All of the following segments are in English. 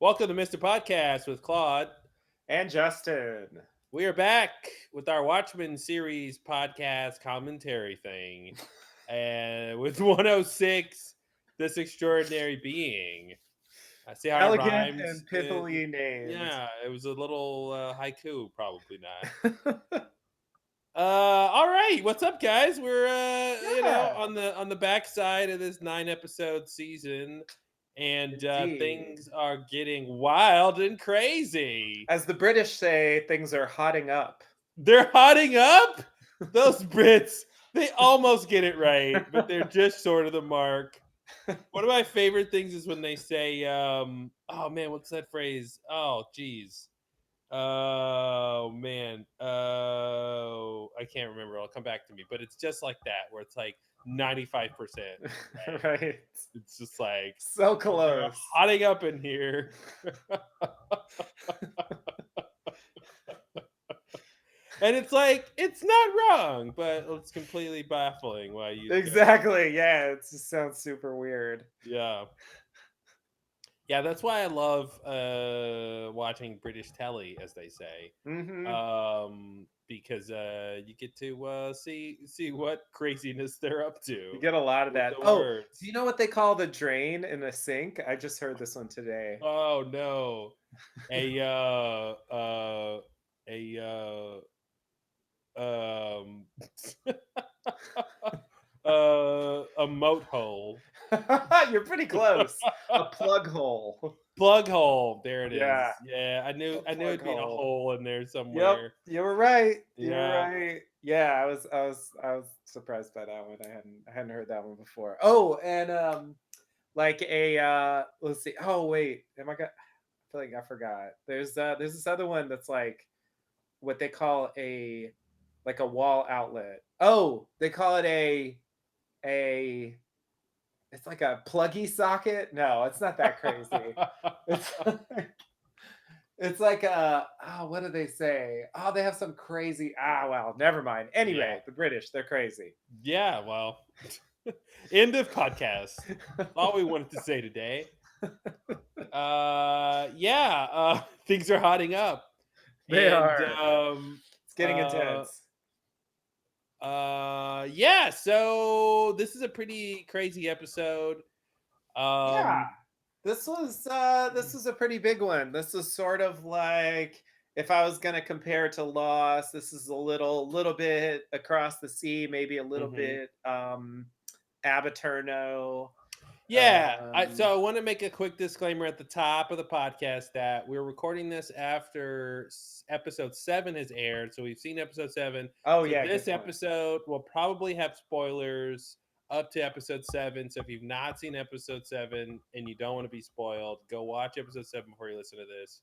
Welcome to Mr. Podcast with Claude. And Justin. We are back with our Watchmen series podcast commentary thing. And with 106, This Extraordinary Being. I see how it Elegant rhymes. and pithily named. Yeah, it was a little haiku, probably not. All right, what's up, guys? We're Yeah, on the backside of this 9 episode season, and indeed. things are getting wild and crazy. As the British say, things are hotting up. They're hotting up. Those Brits, they almost get it right, but they're just short of the mark. One of my favorite things is when they say, "Oh man, what's that phrase? Oh, geez." Oh man. Oh, I can't remember. It'll come back to me. But it's just like that, where it's like 95%, right? Right? It's just like So they're close. hotting up in here. And it's like, it's not wrong, but it's completely baffling why you Exactly. Yeah, it just sounds super weird. yeah. Yeah, that's why I love watching British telly, as they say, Mm-hmm. because you get to see what craziness they're up You to get a lot of with that. the Oh, do words. you know what they call the drain in a sink? I just heard this one today. Oh no, a a um a moat hole. You're pretty close. A plug hole. Plug hole. There it Yeah, is. Yeah, a I knew plug it'd be a hole. hole in there Yep, somewhere. you were right. You were Yeah. right. Yeah, I was surprised by that one. I hadn't heard that one before. Oh, and like a let's see. Oh wait, I feel like I forgot. There's this other one that's like what they call a like a wall outlet. Oh, they call it a it's like a pluggy socket. No, it's not that crazy. It's It's like what do they say? Oh, they have some crazy well, never mind. Yeah. Anyway, the British, they're crazy. Yeah, well. End of podcast. All we wanted to say today. Yeah, things are hotting up. They And are. It's getting uh intense. yeah, so this is a pretty crazy episode. Yeah. Um This was a pretty big one. This is sort of like if I was gonna compare to Lost, this is a little bit across the sea, maybe a little mhm. bit Abaturno. Yeah, Um I want to make a quick disclaimer at the top of the podcast that we're recording this after episode 7 has aired. So we've seen episode 7. oh So yeah, this good point. episode will probably have spoilers up to episode 7. So if you've not seen episode 7 and you don't want to be spoiled, go watch episode 7 before you listen to this.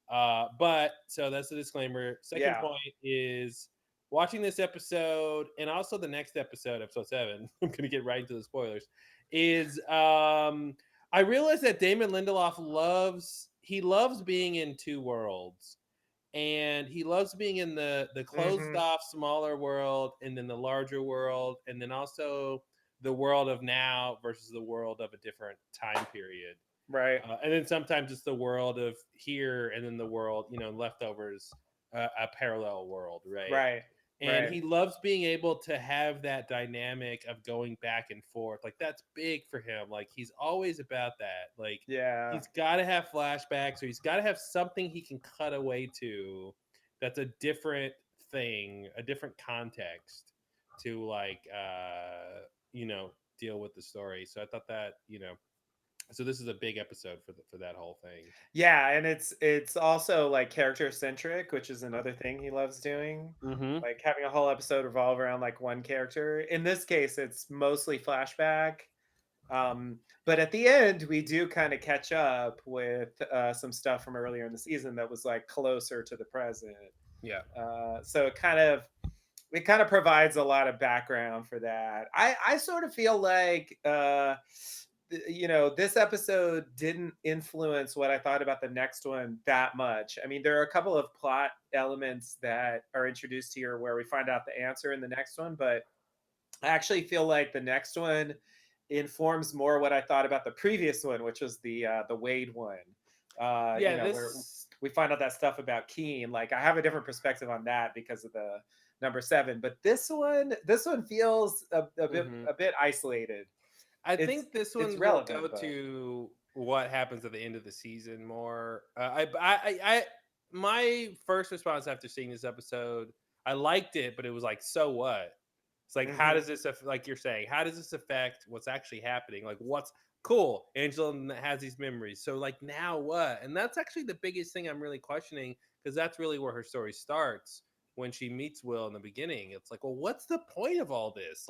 But so that's the disclaimer. Second Yeah. point is watching this episode and also the next episode, episode 7. I'm going to get right into the spoilers. Is I realized that Damon Lindelof loves being in two worlds, and he loves being in the closed Mhm. off smaller world, and then the larger world, and then also the world of now versus the world of a different time period. Right. And then sometimes it's the world of here, and then the world, leftovers, a parallel world, right? Right. And Right. he loves being able to have that dynamic of going back and forth. Like that's big for him. Like he's always about that. Like Yeah. he's got to have flashbacks, or he's got to have something he can cut away to. That's a different thing, a different context to deal with the story. So I thought that so this is a big episode for that whole thing. Yeah, and it's also like character centric, which is another thing he loves doing. Mm-hmm. Like having a whole episode revolve around like one character. In this case, it's mostly flashback. But at the end, we do kind of catch up with some stuff from earlier in the season that was like closer to the present. Yeah. So it kind of provides a lot of background for that. I sort of feel like this episode didn't influence what I thought about the next one that much. I mean, there are a couple of plot elements that are introduced here where we find out the answer in the next one, but I actually feel like the next one informs more what I thought about the previous one, which was the Wade one. You Yeah, know, where this. we find out that stuff about Keen. Like I have a different perspective on that because of the number seven, but this one feels Mhm. a bit isolated. I It's think this it's one will go relevant, but to what happens at the end of the season more. My first response after seeing this episode, I liked it, but it was like, so what? It's like, how hmm does this, like you're saying, how does this affect what's actually happening? Like, what's cool? Angela has these memories, so like now what? And that's actually the biggest thing I'm really questioning because that's really where her story starts when she meets Will in the beginning. It's like, well, what's the point of all this?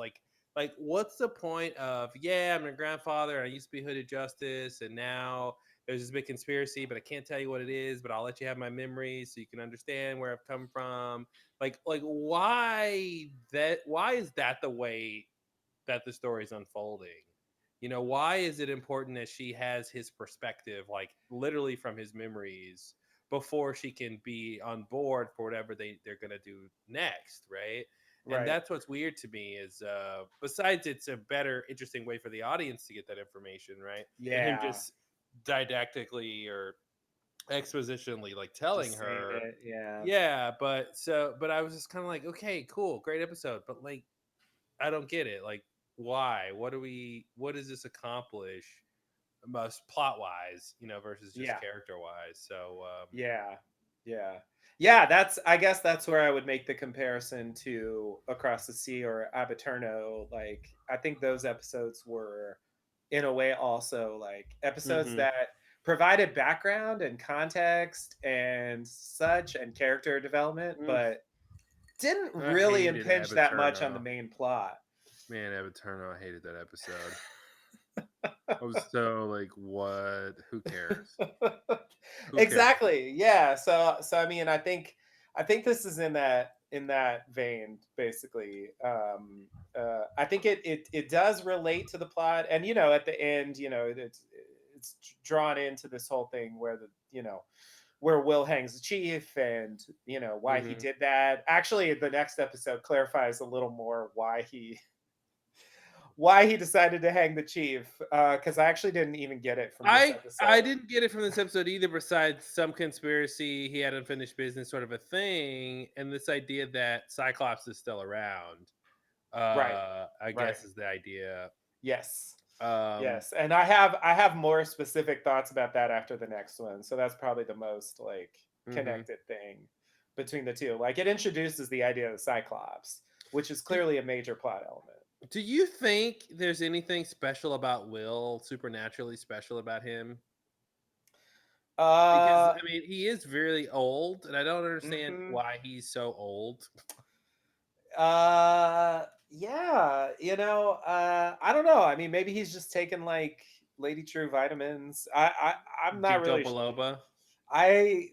Like, what's the point of, yeah, I'm your grandfather, and I used to be Hooded Justice, and now there's this big conspiracy, but I can't tell you what it is, but I'll let you have my memories so you can understand where I've come from. Like why is that the way that the story is unfolding? Why is it important that she has his perspective, like literally from his memories, before she can be on board for whatever they're gonna do next, right? And right. that's what's weird to me is besides it's a better, interesting way for the audience to get that information, right? Than him Yeah, just didactically or expositionally like telling just saying her. it. Yeah, Yeah, but I was just kind of like, okay, cool, great episode, but like I don't get it. Like, why? What does this accomplish most plot wise, versus just yeah. character wise? So, Yeah. Yeah. Yeah, that's I guess that's where I would make the comparison to Across the Sea or Abaterno. Like I think those episodes were in a way also like episodes hmm that provided background and context and such and character development, but didn't I really hated impinge that much on the Abaterno. main plot. Man, Abaterno, I hated that episode. I was so like, what? Who cares? Who cares? Exactly. Yeah. So I mean, I think this is in that vein basically. I think it does relate to the plot, and at the end, it's drawn into this whole thing where where Will hangs the chief, and why he hmm did that. Actually, the next episode clarifies a little more why he decided to hang the chief, because I actually didn't even get it from this I episode. didn't get it from this episode either. Besides some conspiracy, he had unfinished business, sort of a thing, and this idea that Cyclops is still around. Right. I Right. guess is the idea. Yes. Um, Yes. And I have more specific thoughts about that after the next one. So that's probably the most like mhm. connected thing between the two. Like it introduces the idea of the Cyclops, which is Do, clearly a major plot element. do you think there's anything special about Will, supernaturally special about him? Because Uh I mean, he is really old, and I don't understand mhm. why he's so old. Yeah, I don't know. I mean, maybe he's just taking like Lady True vitamins. I'm not Ginkgo really biloba. I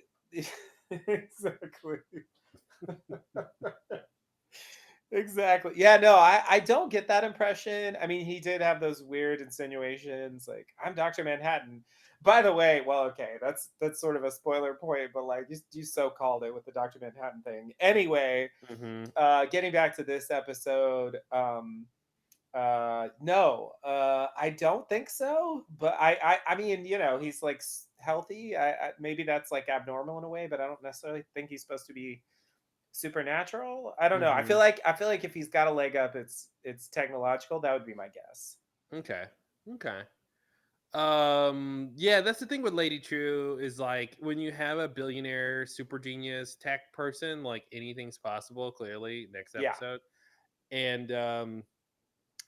exactly. Exactly. Yeah, no, I don't get that impression. I mean, he did have those weird insinuations like I'm Dr. Manhattan. By the way, well, okay, that's sort of a spoiler point, but like you so called it with the Dr. Manhattan thing. Anyway, hmm getting back to this episode, no, I don't think so. But I mean, he's like healthy. Maybe that's like abnormal in a way, but I don't necessarily think he's supposed to be supernatural. I don't know. hmm I feel like if he's got a leg up, it's technological. That would be my guess. Okay. Okay. Yeah, that's the thing with Lady True is like when you have a billionaire super genius tech person, like anything's possible, clearly, next Yeah. episode. And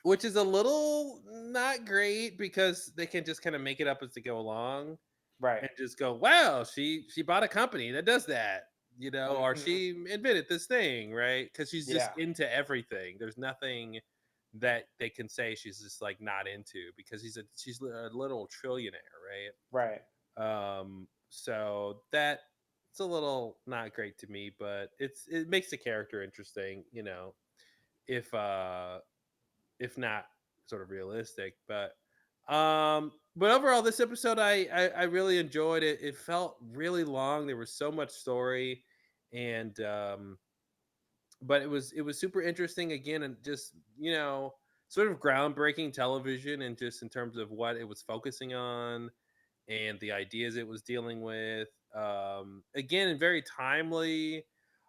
which is a little not great because they can just kind of make it up as they go along Right. and just go, wow, she bought a company that does that, or hmm she invented this thing, right? Because she's just Yeah. into everything. There's nothing that they can say she's just like not into because she's a little trillionaire, right? Right. So that it's a little not great to me, but it makes the character interesting, if if not sort of realistic. But overall, this episode I really enjoyed it. It felt really long. There was so much story, and but it was super interesting again, and just sort of groundbreaking television, and just in terms of what it was focusing on. and the ideas it was dealing with. Again, very timely.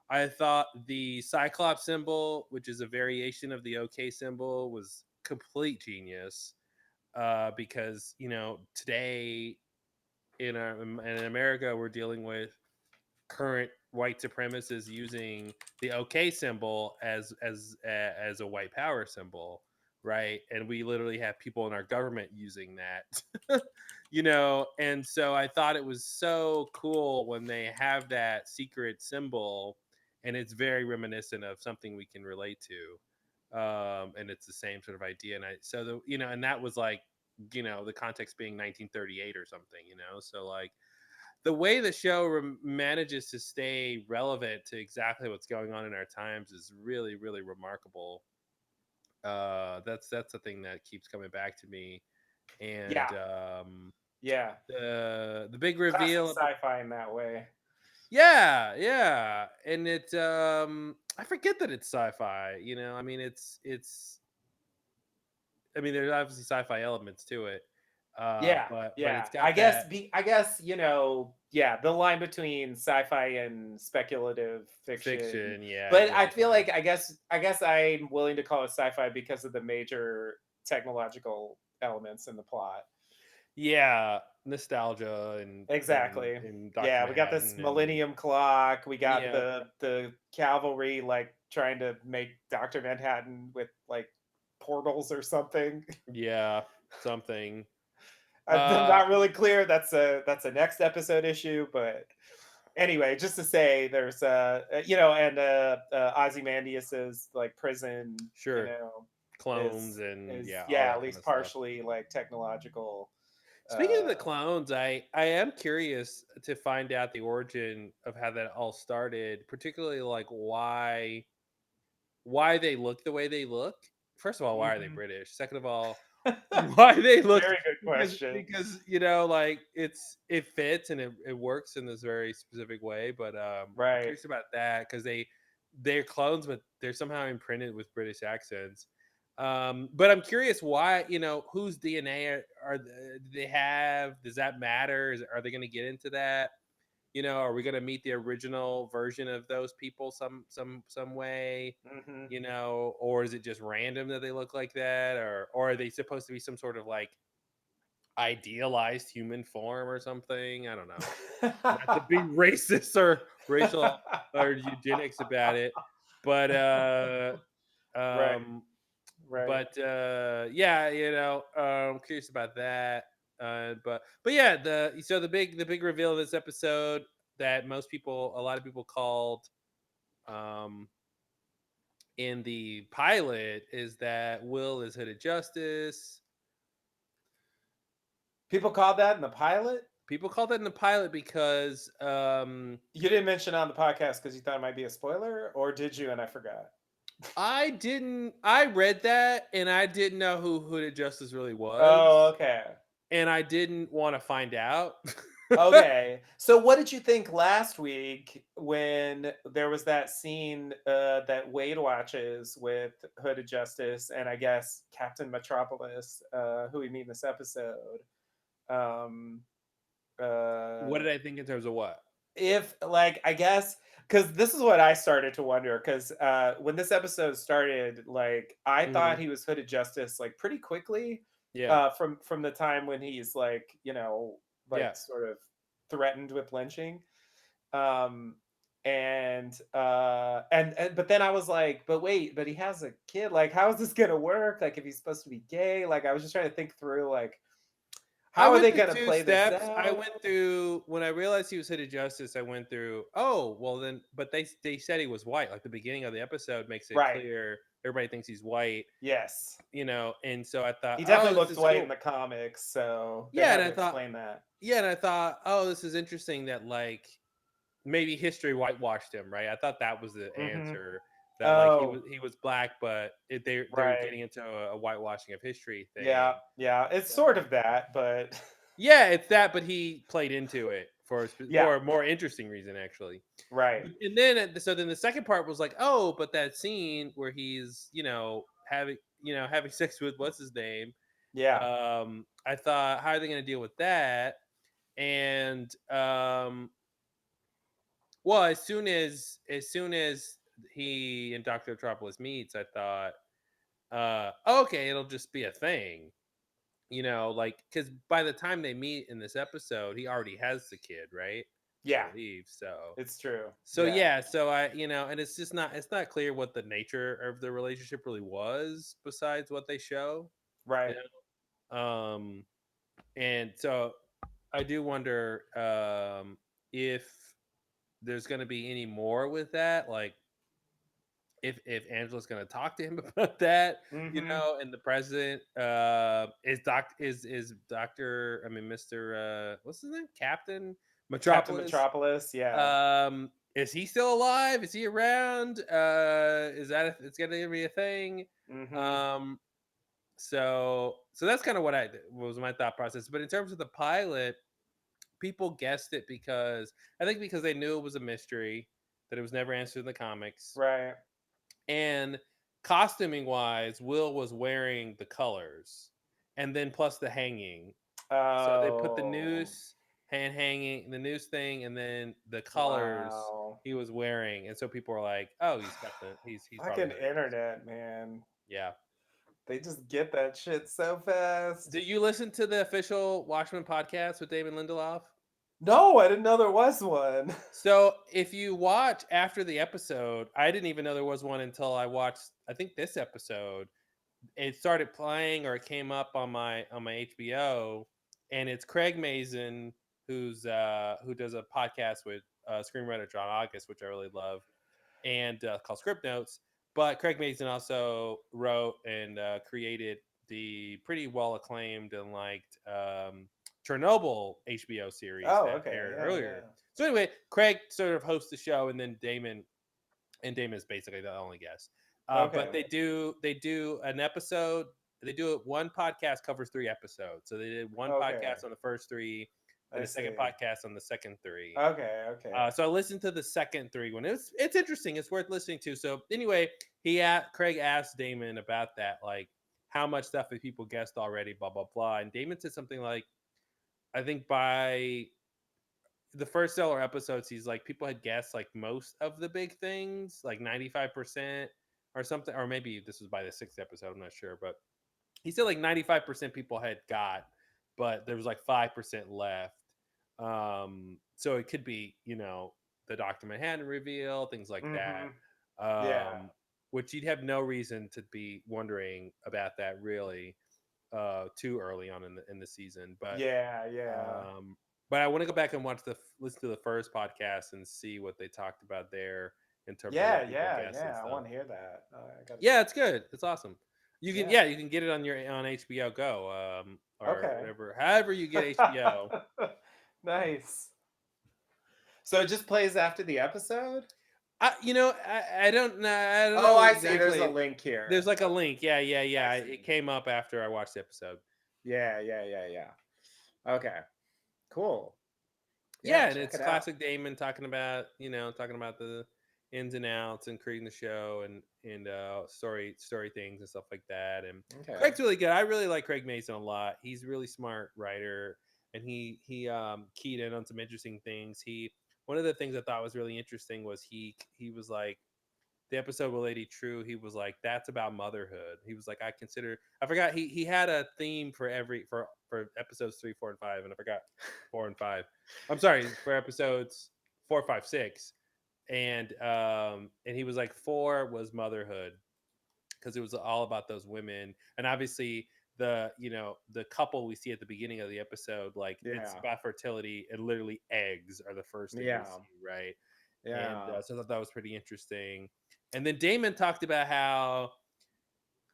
I thought the Cyclops symbol, which is a variation of the OK symbol, was complete genius. Because today in America we're dealing with current white supremacists using the OK symbol as a white power symbol, right? And we literally have people in our government using that, And so I thought it was so cool when they have that secret symbol, and it's very reminiscent of something we can relate to, and it's the same sort of idea. And and that was like, the context being 1938 or something, so like the way the show manages to stay relevant to exactly what's going on in our times is really, really remarkable. That's the thing that keeps coming back to me, and Yeah, yeah. the big Classic reveal. sci-fi in that way. Yeah, yeah, and I forget that it's sci-fi. I mean, there's obviously sci-fi elements to it, Yeah, but yeah. it's got that I guess, yeah, the line between sci-fi and speculative fiction. fiction. Yeah, But I feel exactly. like I guess I'm willing to call it sci-fi because of the major technological elements in the plot. Yeah, nostalgia Exactly. and Dr. Yeah, we got this Manhattan and Millennium Clock. We got yeah, the cavalry like trying to make Dr. Manhattan with like portals or something. yeah, something. I'm Uh, not really clear. That's a next episode issue, but anyway, just to say, there's and Ozymandias's like prison, sure, clones is and is yeah, all yeah, at that kind least of stuff. partially like technological. Speaking of Uh, the clones, I am curious to find out the origin of how that all started, particularly like why they look the way they look. First of all, why are they mhm. British? Second of all, why they look Very good because question. like it fits and it works in this very specific way. But I'm Right. curious about that because they're clones, but they're somehow imprinted with British accents. But I'm curious why, whose DNA do they have? Does that matter? Are they going to get into that? Are we going to meet the original version of those people some way? Hmm. Or is it just random that they look like that, or are they supposed to be some sort of like idealized human form or something? I don't know. Not to be racist or racial or eugenics about it, but Right. um Right. yeah, I'm curious about that. But yeah, the big reveal of this episode that a lot of people called um in the pilot is that Will is hooded justice. People called that in the pilot. People called that in the pilot because You didn't mention it on the podcast because you thought it might be a spoiler, or did you? And I forgot. I read that and I didn't know who hooded justice really Oh, was, okay. and I didn't want to find out. Okay. So what did you think last week when there was that scene that Wade watches with Hooded Justice and I guess Captain Metropolis, who we meet in this episode? Um, What uh, did I think in terms of what? if like I guess because this is what I started to wonder because when this episode started, like I thought Hmm. he was Hooded Justice like pretty quickly Yeah, from the time when he's like yeah. like sort of threatened with lynching. um and but then I was like, but wait, but he has a kid, like how is this gonna work, like if he's supposed to be gay, like I was just trying to think through like I how are went they through gonna two play this steps. I out. went through when I realized he was hooded justice. I went through. Oh well, then, but they said he was white. Like the beginning of the episode makes it Right. clear. Everybody thinks he's white, Yes. And so I thought, He oh, definitely this looks is white in cool. the comics, so they Yeah, and had I to thought, explain that. yeah, and I thought, oh, this is interesting that like maybe history whitewashed him, right? I thought that was the Mhm. answer that like he was Oh, he was black, but they were right. getting into a whitewashing of history Yeah, thing. yeah, it's sort of that, but Yeah, it's that, but he played into it yeah, for a more interesting reason, actually. right. And then, so then the second part was like, oh, but that scene where he's, having sex with what's his name. Yeah. I thought, how are they going to deal with that? And well, as soon as he and Dr. Metropolis meets, I thought, okay, it'll just be a thing. Like, because by the time they meet in this episode, he already has the kid, right? I Yeah, believe so. it's true. So Yeah. yeah, so and it's not clear what the nature of the relationship really was besides what they show. You Right. know, and so I do wonder if there's going to be any more with that, like if Angela's going to talk to him about that, Mm-hmm. and the president is Doctor, I mean, Mr. What's his name, Captain Captain Metropolis. Metropolis. Yeah. Is he still alive? Is he around? Is that it's gonna be a thing? Mm-hmm. Um, so that's kind of what was my thought process. But in terms of the pilot, people guessed it because I think because they knew it was a mystery that it was never answered in the comics, Right. and costuming wise, Will was wearing the colors, and then plus the hanging. So they put the Oh. noose hand hanging, the noose thing, and then the colors Wow. he was wearing, and so people were like, "Oh, he's probably Fucking hooded." internet, man. Yeah. They just get that shit so fast. Do you listen to the official Watchmen podcast with David Lindelof? No, I didn't know there was one. So if you watch after the episode, I didn't even know there was one until I watched, I think, this episode. It started playing, or it came up on my HBO, and it's Craig Mazin, who does a podcast with screenwriter John August, which I really love, and called Script Notes. But Craig Mazin also wrote and created the pretty well acclaimed and liked Chernobyl HBO series Oh, that okay. aired Yeah, earlier. yeah. So anyway, Craig sort of hosts the show, and then Damon is basically the only guest. But Okay. they do an episode. They do it. One podcast covers 3 episodes. So they did one Okay. podcast on the first three, and I a second see. podcast on the second three. Okay, okay. So I listened to the second three one. It's interesting. It's worth listening to. So anyway, Craig asked Damon about that, like how much stuff have people guessed already, blah blah blah. And Damon said something like, I think by the first seller episodes, he's like people had guessed like most of the big things, like 95% or something, or maybe this was by the sixth episode. I'm not sure, but he said like 95% people had got, but there was like 5% left. So it could be, the Dr. Manhattan reveal, things like that. Mm-hmm. Yeah. Um, which you'd have no reason to be wondering about that really too early on in the season. Yeah, yeah. Um, but I want to go back and listen to the first podcast and see what they talked about there in terms of Yeah, what people yeah, guess and yeah. I stuff. want to hear that. I gotta. Yeah, it's good. It's awesome. You can Yeah. yeah, you can get it on HBO Go, or Okay. whatever, however you get HBO. Nice. So it just plays after the episode? I don't know. I don't Oh, know I see. There's a exactly. link here. There's like a link. Yeah, yeah, I yeah. It see. came up after I watched the episode. Yeah, yeah, yeah, yeah. Okay. Cool. Yeah, Yeah, and check it's it out. classic Damon talking about the ins and outs and creating the show and story things and stuff like that. And Okay. Craig's really good. I really like Craig Mason a lot. He's a really smart writer, and he keyed in on some interesting things. He One of the things I thought was really interesting was he was like, the episode with Lady True, he was like, that's about motherhood. He was like, I forgot, he had a theme for episodes 3, 4, and 5, and I forgot 4 and 5. I'm sorry, for episodes 4, 5, 6. And he was like, 4 was motherhood, because it was all about those women. And obviously the couple we see at the beginning of the episode, like it's Yeah. about fertility, and literally eggs are the first thing we Yeah. see, right? And Yeah. so I thought that was pretty interesting. And then Damon talked about how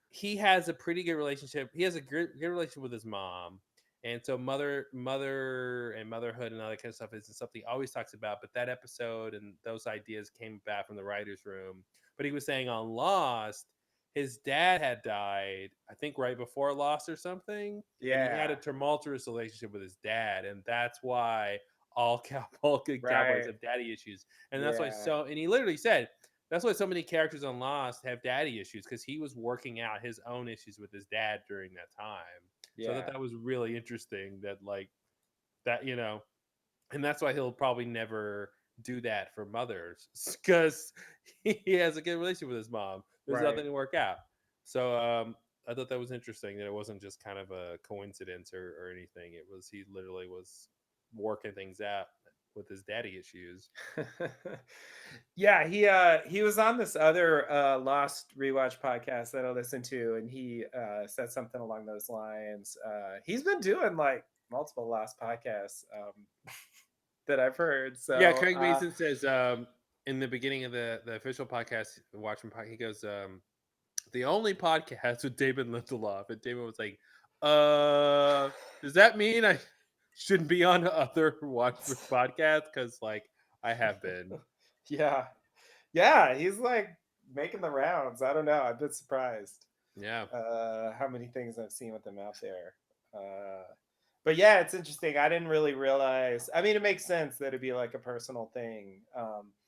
he has a pretty good relationship. He has a good relationship with his mom, and so mother and motherhood and all that kind of stuff isn't something he always talks about. But that episode and those ideas came back from the writers' room. But he was saying on Lost, his dad had died, I think right before Lost or something, and he had a Yeah. tumultuous relationship with his dad, and that's why all cowboys Right. have daddy issues, and that's why Yeah. so. And he literally said that's why so many characters on Lost have daddy issues, because he was working out his own issues with his dad during that time. So I thought Yeah. that was really interesting. That like that and that's why he'll probably never do that for mothers because he has a good relationship with his mom. There's Right. nothing to work out. So I thought that was interesting that it wasn't just kind of a coincidence or anything. It was he literally was working things out with his daddy issues. Yeah, he was on this other Lost rewatch podcast that I listened to, and he said something along those lines. He's been doing like multiple Lost podcasts that I've heard. Yeah, So Craig Mason says in the beginning of the official podcast, the Watchmen podcast, he goes, the only podcast with David Lindelof, and David was like, does that mean I shouldn't be on other Watchmen podcasts? Because like I have been. yeah, yeah, he's like making the rounds. I don't know. I've been surprised Yeah. how many things I've seen with him out there. But yeah, it's interesting. I didn't really realize. I mean, it makes sense that it'd be like a personal thing,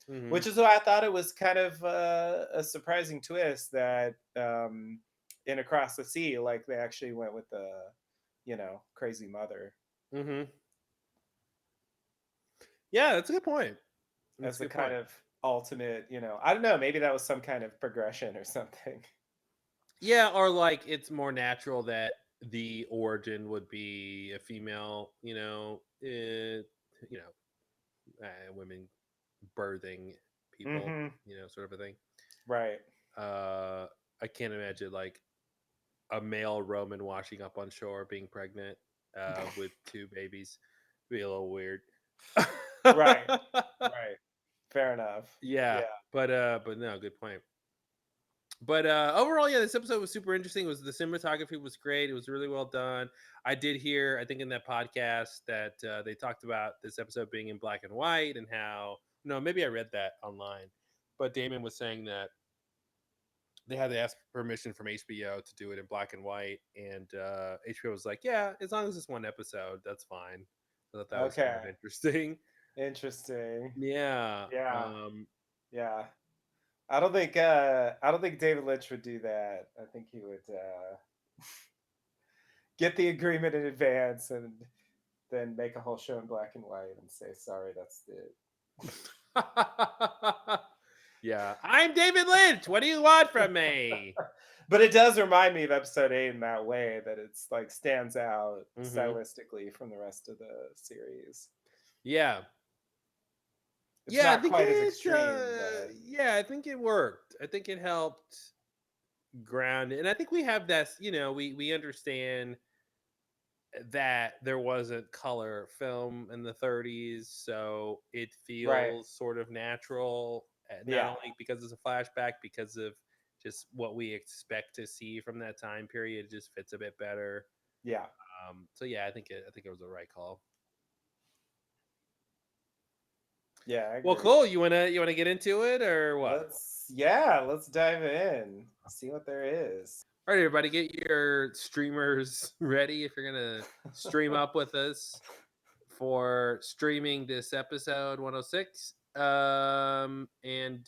Mm-hmm. which is why I thought it was kind of a surprising twist that in Across the Sea, like they actually went with the, crazy mother Mm-hmm. Yeah, that's a good point. That's as a the good kind point. of ultimate. I don't know. Maybe that was some kind of progression or something. Yeah, or like it's more natural that the origin would be a female, women birthing people, Mm-hmm. sort of a thing. Right. Uh, I can't imagine like a male Roman washing up on shore being pregnant with two babies. Be a little weird. Right. Right. Fair enough. Yeah, Yeah. but no, good point. But overall, yeah, this episode was super interesting. It was the cinematography was great. It was really well done. I did hear, I think, in that podcast that they talked about this episode being in black and white and how no, maybe I read that online, but Damon was saying that they had to ask permission from HBO to do it in black and white, and HBO was like, "Yeah, as long as it's one episode, that's fine." I thought that was kind of Okay. interesting. Interesting. Yeah. Yeah. Yeah. I don't think David Lynch would do that. I think he would get the agreement in advance and then make a whole show in black and white and say, sorry, that's it. Yeah. I'm David Lynch. What do you want from me? But it does remind me of episode 8 in that way, that it's like stands out Hmm. stylistically from the rest of the series. Yeah. It's Yeah, I not think quite as it extreme, but I think it worked. I think it helped ground it. And I think we have that, we understand that there wasn't color film in the 30s, so it right. feels sort of natural, not Yeah. only because it's a flashback, because of just what we expect to see from that time period. It just fits a bit better. Yeah. So yeah, I think it was the right call. Yeah, I Well, agree. cool. You wanna get into it or what? Let's dive in. See what there is. All right, everybody, get your streamers ready if you're gonna stream up with us for streaming this episode 106. And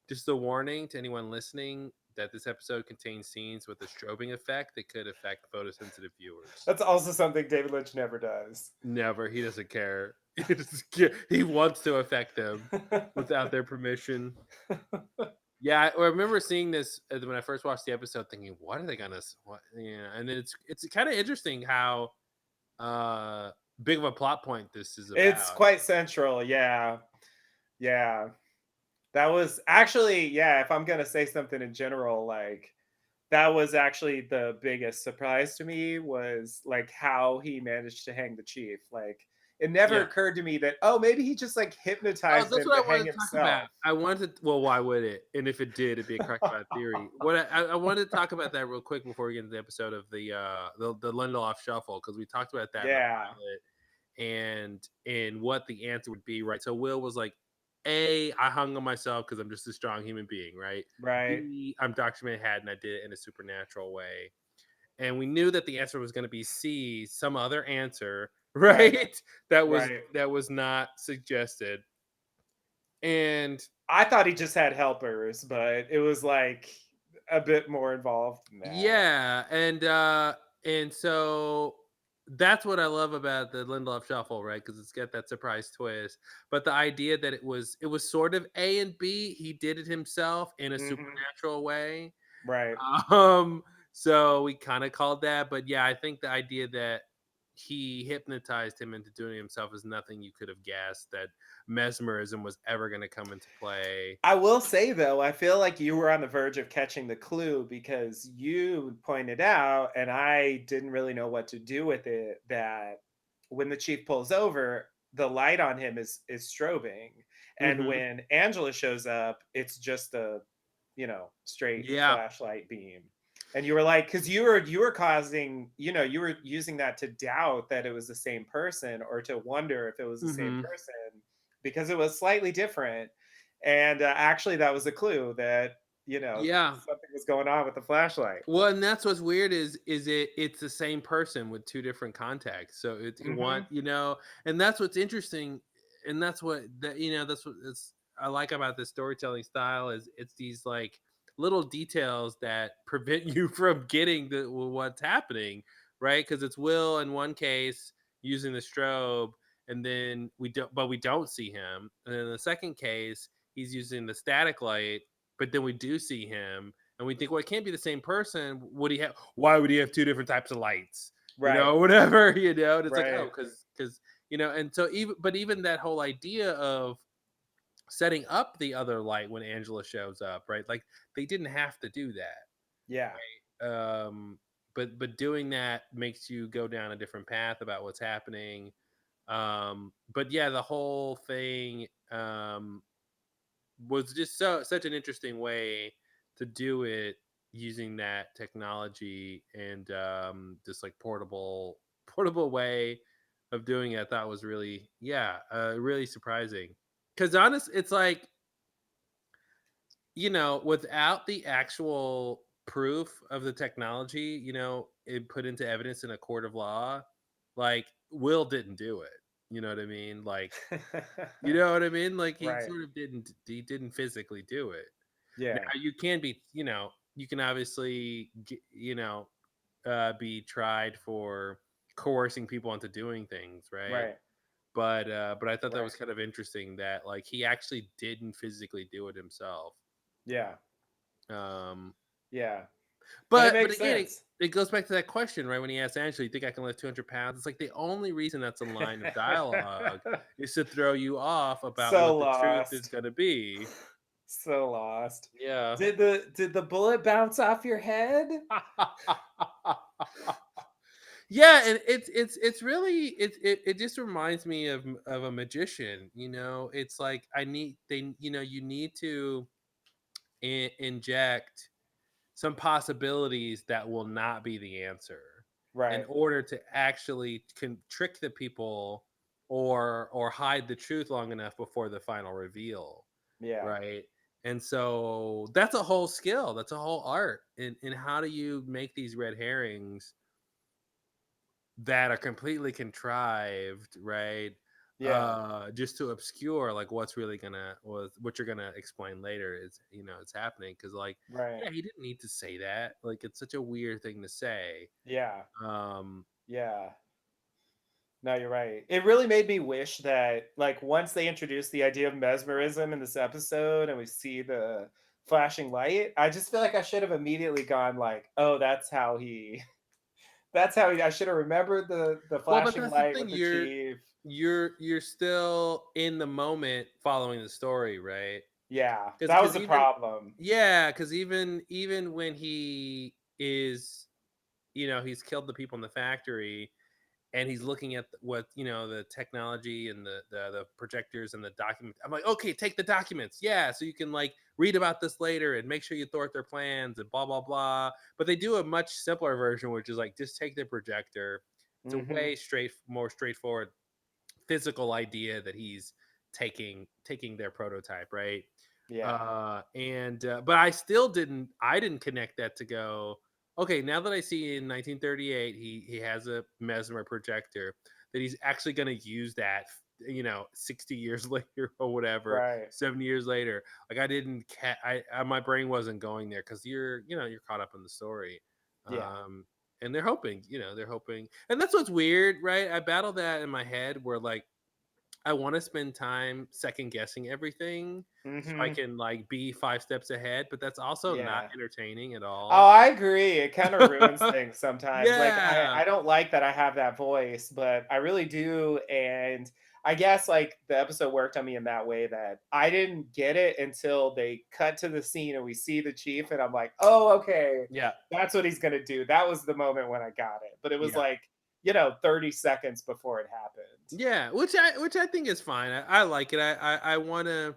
just a warning to anyone listening that this episode contains scenes with a strobing effect that could affect photosensitive viewers. That's also something David Lynch never does. Never. He doesn't care. He doesn't care. He wants to affect them without their permission. Yeah, I remember seeing this when I first watched the episode, thinking, "What are they gonna?" What? Yeah, and then it's kind of interesting how big of a plot point this is It's about. quite central. Yeah. Yeah. That was actually, yeah, if I'm going to say something in general, like that was actually the biggest surprise to me, was like how he managed to hang the chief. Like it never Yeah. occurred to me that, oh, maybe he just like Oh, hypnotized that's him what to I hang wanted to talk about. himself. I wanted to, well, why would it? And if it did, it'd be a correct bad theory. What I wanted to talk about that real quick before we get into the episode of the Lindelof shuffle, because we talked about that in the Yeah. pilot and what the answer would be, right? So Will was like, A, I hung on myself because I'm just a strong human being, right? Right. B, I'm Dr. Manhattan. I did it in a supernatural way. And we knew that the answer was going to be C, some other answer, Right. right? That was Right. that was not suggested. And I thought he just had helpers, but it was like a bit more involved than that. yeah, and so that's what I love about the Lindelof Shuffle, right? Because it's got that surprise twist. But the idea that it was sort of A and B. He did it himself in a Hmm. supernatural way. Right. Um, so we kind of called that, but yeah, I think the idea that he hypnotized him into doing it himself is nothing you could have guessed that mesmerism was ever going to come into play. I will say though, I feel like you were on the verge of catching the clue because you pointed out, and I didn't really know what to do with it, that when the chief pulls over, the light on him is strobing. And Hmm. when Angela shows up, it's just a, straight Yeah. flashlight beam. And you were like, because you were causing, you were using that to doubt that it was the same person or to wonder if it was the same Hmm. person because it was slightly different. And actually, that was a clue that Yeah. something was going on with the flashlight. Well, and that's what's weird is it's the same person with two different contacts. So it Hmm. want and that's what's interesting, and that's what that that's what I like about this storytelling style is it's these like little details that prevent you from getting what's happening, right? Because it's Will in one case using the strobe, and then we don't see him, and then in the second case he's using the static light, but then we do see him and we think, well, it can't be the same person. Would he have? Why would he have two different types of lights? Right. Whatever. And it's like, oh, Right. because and so even that whole idea of setting up the other light when Angela shows up, right? Like they didn't have to do that. Yeah. Um, but doing that makes you go down a different path about what's happening. But yeah, the whole thing was just such an interesting way to do it using that technology and just like portable way of doing it. I thought was really really surprising because honest it's like without the actual proof of the technology it put into evidence in a court of law, like Will didn't do it. You know what I mean? Like like he Right. sort of didn't physically do it. Yeah. Now you can obviously be tried for coercing people into doing things, right? Right. But I thought that was Right. kind of interesting that like he actually didn't physically do it himself. Yeah. Um, Yeah. But it but makes again, sense. it goes back to that question, right? When he asked Angela, "You think I can lift 200 pounds?" It's like the only reason that's a line of dialogue is to throw you off about So what the truth is lost. going to be. So lost. Yeah. Did the bullet bounce off your head? Yeah, and it's really it just reminds me of a magician. It's like I need they you need to inject some possibilities that will not be the answer in Right. order to actually trick the people or hide the truth long enough before the final reveal, Yeah. right? And so that's a whole skill, that's a whole art in how do you make these red herrings that are completely contrived, right? Yeah. Just to obscure like what's really gonna what you're gonna explain later is it's happening because like Right. yeah he didn't need to say that, like it's such a weird thing to say. Yeah. um Yeah. No, you're right. It really made me wish that, like, once they introduced the idea of mesmerism in this episode and we see the flashing light, I just feel like I should have immediately gone like, "Oh, that's how he that's how he I should have remembered the well but flashing that's the light thing, with the chief." you're still in the moment following the story, right? Yeah, that was Because the even problem. yeah because even when he is he's killed the people in the factory and he's looking at what the technology and the projectors and the documents. I'm like, okay, take the documents, yeah, so you can like read about this later and make sure you thwart their plans and blah blah blah. But they do a much simpler version, which is like just take the projector. It's a Mhm. way more straightforward physical idea that he's taking their prototype, right? Yeah. And but I didn't connect that to go, okay, now that I see in 1938 he has a mesmer projector, that he's actually going to use that 60 years later or whatever, Right. 70 years later. Like I didn't my brain wasn't going there because you're caught up in the story. Yeah. um and they're hoping, and that's what's weird, right? I battle that in my head where like I want to spend time second guessing everything so I Mm-hmm. can like be 5 steps ahead, but that's also not Yeah. entertaining at Oh, all. I agree. It kind of ruins things sometimes. Like Yeah. I don't like that I have that voice, but I really do. And I guess like the episode worked on me in that way that I didn't get it until they cut to the scene and we see the chief, and I'm like, oh, okay, Yeah. that's what he's gonna do. That was the moment when I got it. But it was Yeah. like, 30 seconds before it happened. Yeah, which I think is fine. I like it. I want to.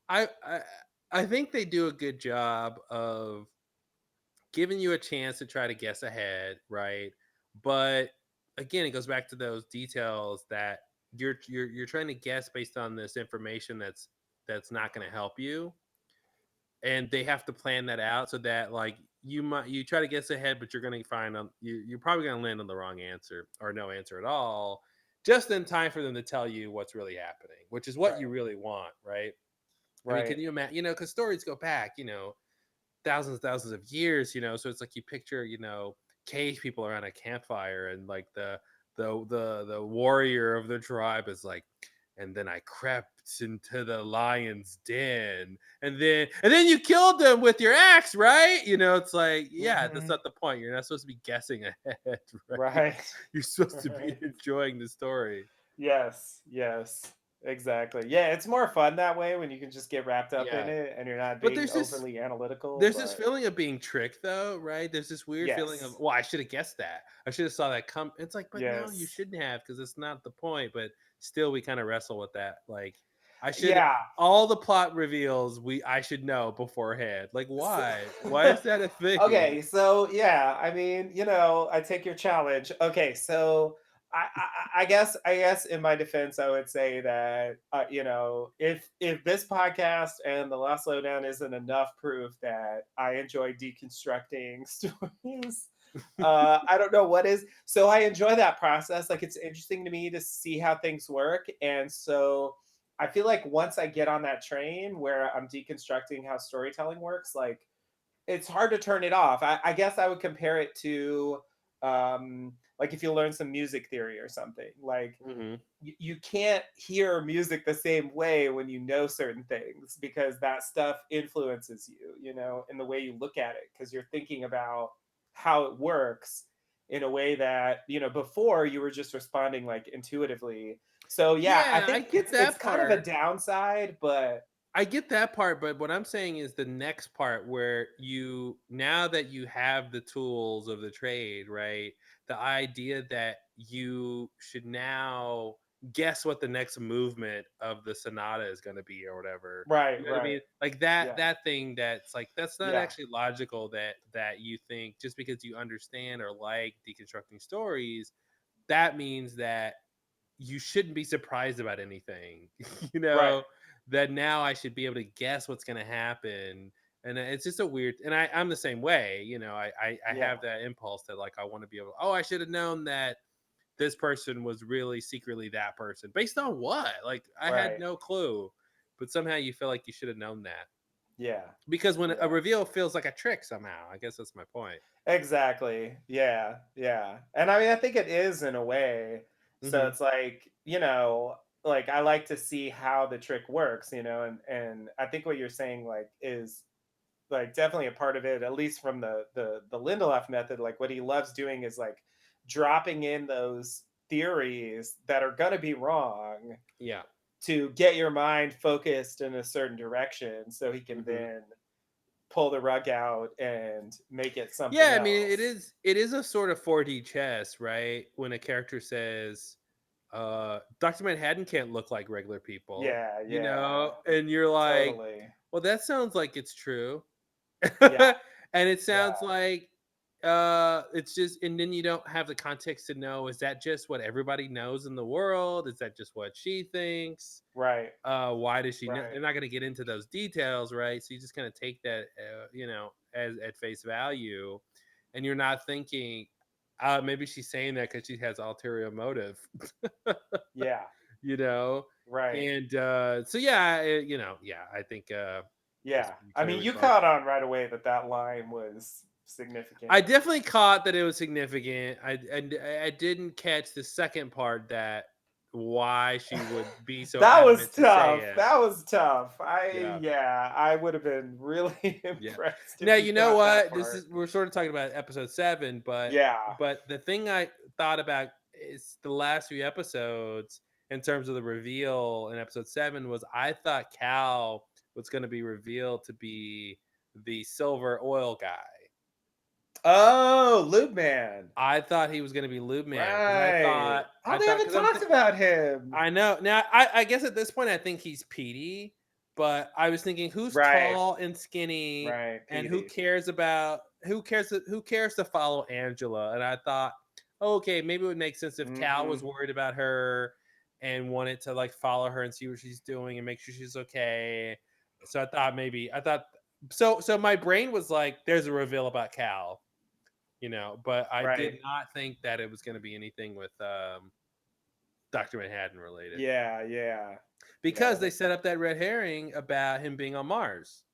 I, I I think they do a good job of giving you a chance to try to guess ahead, right? But again, it goes back to those details that you're trying to guess based on this information that's not going to help you, and they have to plan that out so that like you try to guess ahead, but you're going to find you're probably going to land on the wrong answer or no answer at all, just in time for them to tell you what's really happening, which is what you Right. really want, right? I mean, Right. can you imagine? Because stories go back, thousands of years, so it's like you picture, cave people around a campfire, and like the warrior of the tribe is like, and then I crept into the lion's den, and then you killed them with your axe, right? It's like, yeah, that's Hmm. not the point. You're not supposed to be guessing ahead, right? Right. You're supposed to be Right. enjoying the story. Yes, yes, exactly. Yeah, it's more fun that way when you can just get wrapped up in Yeah, it and you're not but being overly analytical, there's this but feeling of being tricked though, right? There's this weird feeling of, yes. well, I should have guessed that. I should have saw that come. It's like, but no, you Yes. shouldn't have, because it's not the point. But still, we kind of wrestle with that. Like, I should Yeah. all the plot reveals I should know beforehand. Like, So, why? Why is that a thing? okay, so yeah, I mean, I take your challenge. Okay, so I guess in my defense, I would say that if this podcast and the last lowdown isn't enough proof that I enjoy deconstructing stories, I don't know what is. So I enjoy that process. Like it's interesting to me to see how things work, and so I feel like once I get on that train where I'm deconstructing how storytelling works, like it's hard to turn it off. I guess I would compare it to like if you learn some music theory or something. Like Hmm. you can't hear music the same way when you know certain things because that stuff influences you, in the way you look at it because you're thinking about how it works in a way that, before you were just responding like intuitively. So yeah, I Yeah, I think get it's that kind of a part. downside, but I get that part, but what I'm saying is the next part where now that you have the tools of the trade, right? The idea that you should now guess what the next movement of the sonata is going to be or whatever. You right, know what I right. mean? Like that Yeah. that thing that's like that's not Yeah. actually logical that you think just because you understand or like deconstructing stories, that means that you shouldn't be surprised about anything, you Right. know, that now I should be able to guess what's going to happen. And it's just a weird, and I'm the same way, I Yeah. have that impulse that like, I want to be able, oh, I should have known that this person was really secretly that person based on what? Like, I had Right. no clue, but somehow you feel like you should have known that Yeah. because when a Yeah. reveal feels like a trick somehow, I guess that's my point. Exactly. Yeah. Yeah. And I mean, I think it is in a way. So Hmm. it's like, like I like to see how the trick works, and I think what you're saying like is like definitely a part of it, at least from the Lindelof method. Like what he loves doing is like dropping in those theories that are gonna be wrong Yeah. to get your mind focused in a certain direction so he can Hmm. then pull the rug out and make it Yeah, something I mean, it else. is it is a sort of 4D chess, right? When a character says, Dr. Manhattan can't look like regular people, Yeah, yeah, and you're like, totally. well, that sounds like it's true. Yeah, And it sounds yeah, like it's just, and then you don't have the context to know, is that just what everybody knows in the world? Is that just what she thinks? right, Why does she know? right. They're not going to get into those details, right? So you just kind of take that, as at face value, and you're not thinking, maybe she's saying that because she has ulterior motive, Yeah, you know. right. And so yeah, yeah, I think it's Yeah. pretty I clear mean, we you both. caught on right away that that line was significant. I definitely caught that it was significant. I didn't catch the second part, that why she would be so That was adamant to say tough. it. That was tough. Yeah. I would have been really Yeah. impressed if Now you you know got that what? This part. is we're sort of talking about episode 7, Yeah. but the thing I thought about is the last few episodes in terms of the reveal in episode 7 was I thought Cal was going to be revealed to be the silver oil guy. Oh, Lube Man. I thought he was going to be Lube Man because Right. Oh, I they thought haven't because I'm talked about him. I know. Now, I guess at this point, I think he's Petey, but I was thinking, who's Right. tall and skinny, Right. and who Petey. cares about who cares to follow Angela? And I thought, okay, maybe it would make sense if Cal was Mhm. worried about her and wanted to like follow her and see what she's doing and make sure she's okay. So I thought so my brain was like, there's a reveal about Cal, but I Right. did not think that it was going to be anything with Dr. Manhattan related. Yeah. Yeah. Yeah. Because they set up that red herring about him being on Mars,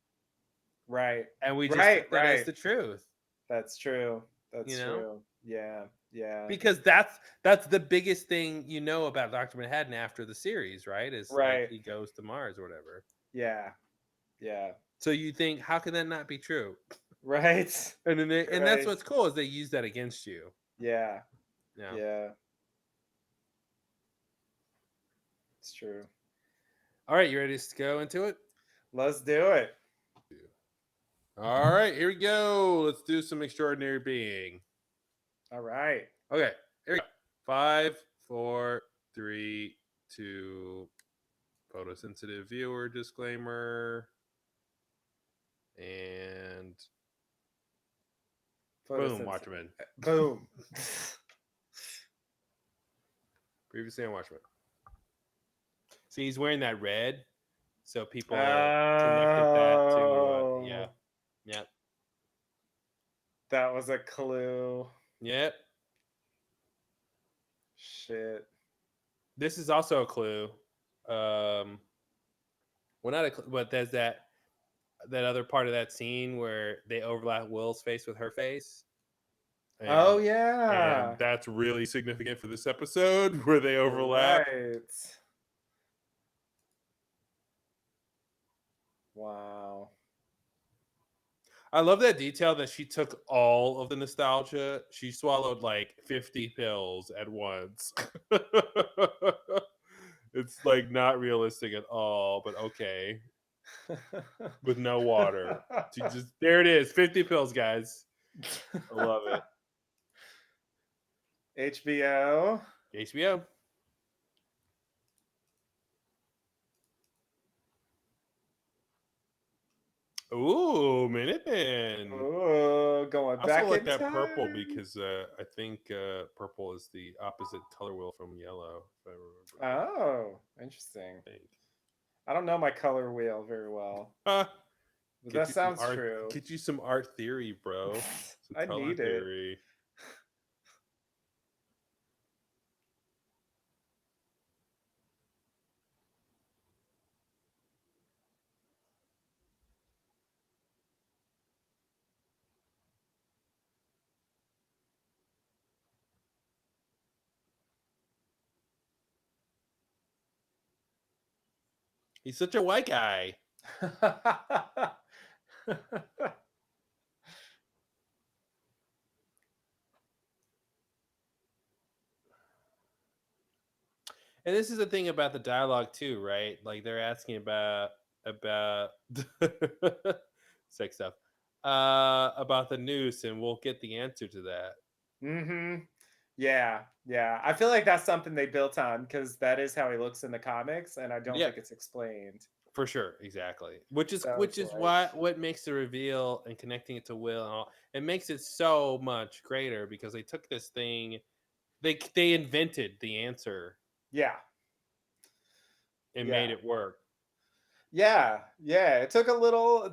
Right. and we just Right. took that as Right. the truth, That's true. you That's know? true. Yeah. Yeah. Because that's the biggest thing about Dr. Manhattan after the series, right? Is like Right. he goes to Mars or whatever. Yeah. Yeah. So you think, how can that not be true? Right. And then and that's Right. what's cool is they use that against you. Yeah. Yeah. Yeah. It's true. All right, you ready to go into it? Let's do it. All right, here we go. Let's do some extraordinary being. All right. Okay, here we go. 5, 4, 3, 2. Photosensitive viewer disclaimer. And boom, Watchmen. Boom. Previously on Watchmen. See, he's wearing that red, so people connected that to yeah. Oh, Yep. that was a clue. Yep. Shit. This is also a clue. Well, not a clue, but there's that other part of that scene where they overlap Will's face with her face. Oh And yeah. that's really significant for this episode where they overlap. Right. Wow. I love that detail that she took all of the nostalgia. She swallowed like 50 pills at once. It's like not realistic at all, but okay. With no water. She just there it is, 50 pills, guys. I love it. HBO. HBO. Ooh, Minutemen. Oh, going I back also like in that time. purple because I think purple is the opposite color wheel from yellow, if I remember. Oh, interesting. I think. I don't know my color wheel very well, Huh. but that sounds art, true. Get you some art theory, bro. Some I color need it. theory. He's such a white guy. And this is the thing about the dialogue too, right? Like they're asking about sex stuff, about the noose, and we'll get the answer to that. Mm-hmm. Yeah, yeah. I feel like that's something they built on because that is how he looks in the comics, and I don't Yeah, think it's explained. for sure, exactly. Which is So it's what makes the reveal and connecting it to Will and all. It makes it so much greater because they took this thing, they invented the answer yeah, and yeah, made it work. yeah, yeah. It took a little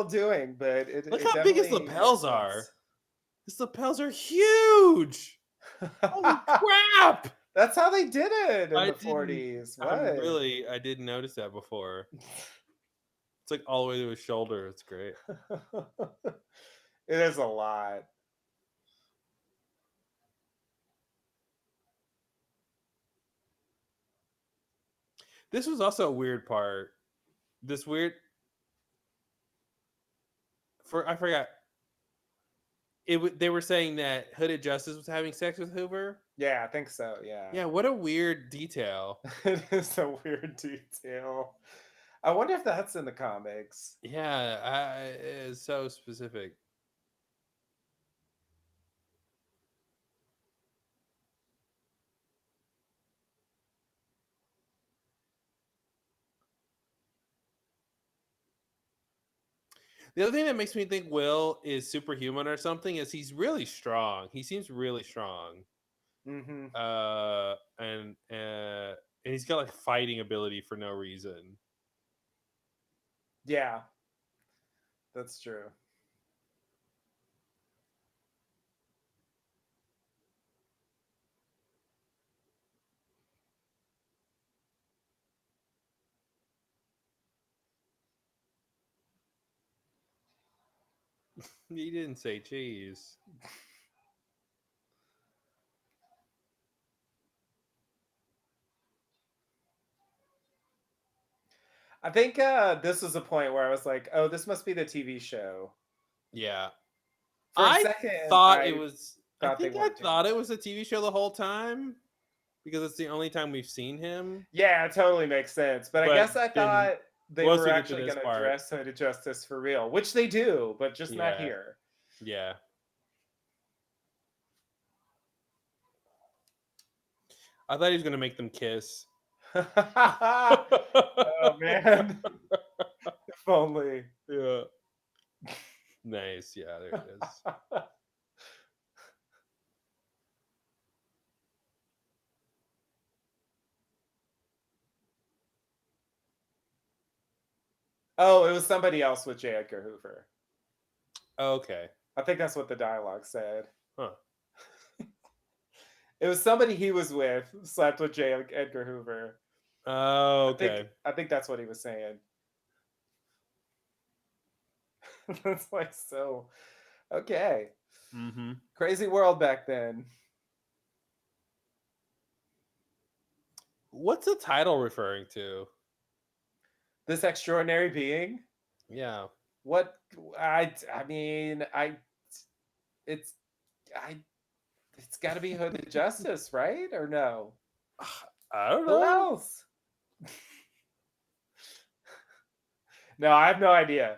doing, but Look it how big his definitely lapels makes are. sense. His lapels are huge. Holy crap! That's how they did it in I the didn't. 40s. What? I didn't notice that before. It's like all the way to his shoulder. It's great. It is a lot. This was also a weird part. This weird I forgot. They were saying that Hooded Justice was having sex with Hoover. Yeah, I think so. Yeah. Yeah, what a weird detail. It is a weird detail. I wonder if that's in the comics. Yeah, it's so specific. The other thing that makes me think Will is superhuman or something is he's really strong. He seems really strong. Mm-hmm. And he's got like fighting ability for no reason. Yeah, that's true. He didn't say cheese. I think this was a point where I was like, "Oh, this must be the TV show." Yeah. For a I second, thought it I was I thought they think I weren't doing thought it that. was a TV show the whole time because it's the only time we've seen him. Yeah, it totally makes sense. But I But guess I then thought they once were we get to actually this going to part, address Hooded Justice for real, which they do, but just not yeah. here. Yeah. I thought he was gonna make them kiss. Oh man, if only. Yeah. Nice. Yeah, there it is. Oh, it was somebody else with J. Edgar Hoover. Okay. I think that's what the dialogue said. Huh. It was somebody he was with slept with J. Edgar Hoover. Oh, I think okay. I think that's what he was saying. That's like so okay. Mm-hmm. Crazy world back then. What's the title referring to? This extraordinary being. Yeah. What I mean it's I it's got to be Hooded Justice, right? Or no? I don't Who know. else? No, I have no idea.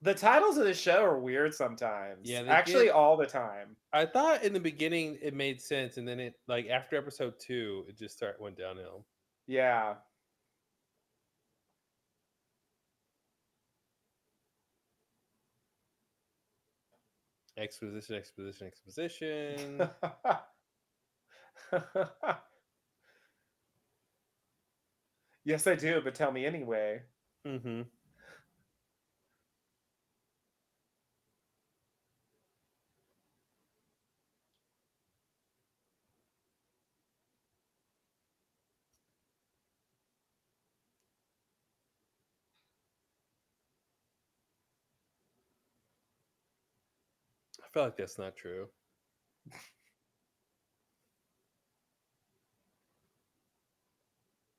The titles of the show are weird sometimes. Yeah, they Actually, get. all the time. I thought in the beginning it made sense, and then it like after episode 2, it just went downhill. Yeah. Exposition, exposition, exposition. Yes, I do, but tell me anyway. Mm-hmm. I feel like that's not true.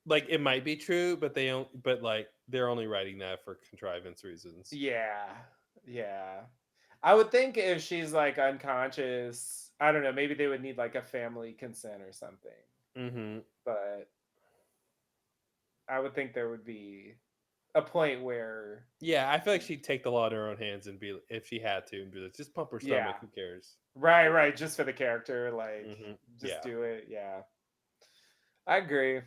Like it might be true, but they don't. But like they're only writing that for contrivance reasons. Yeah. Yeah. I would think if she's like unconscious, I don't know, maybe they would need like a family consent or something. Mm-hmm. But I would think there would be a point where, Yeah, I feel like she'd take the law in her own hands and be if she had to and be like, just pump her yeah. stomach. Who cares? Right, just for the character, like Mm-hmm. just Yeah. do it. Yeah. I agree.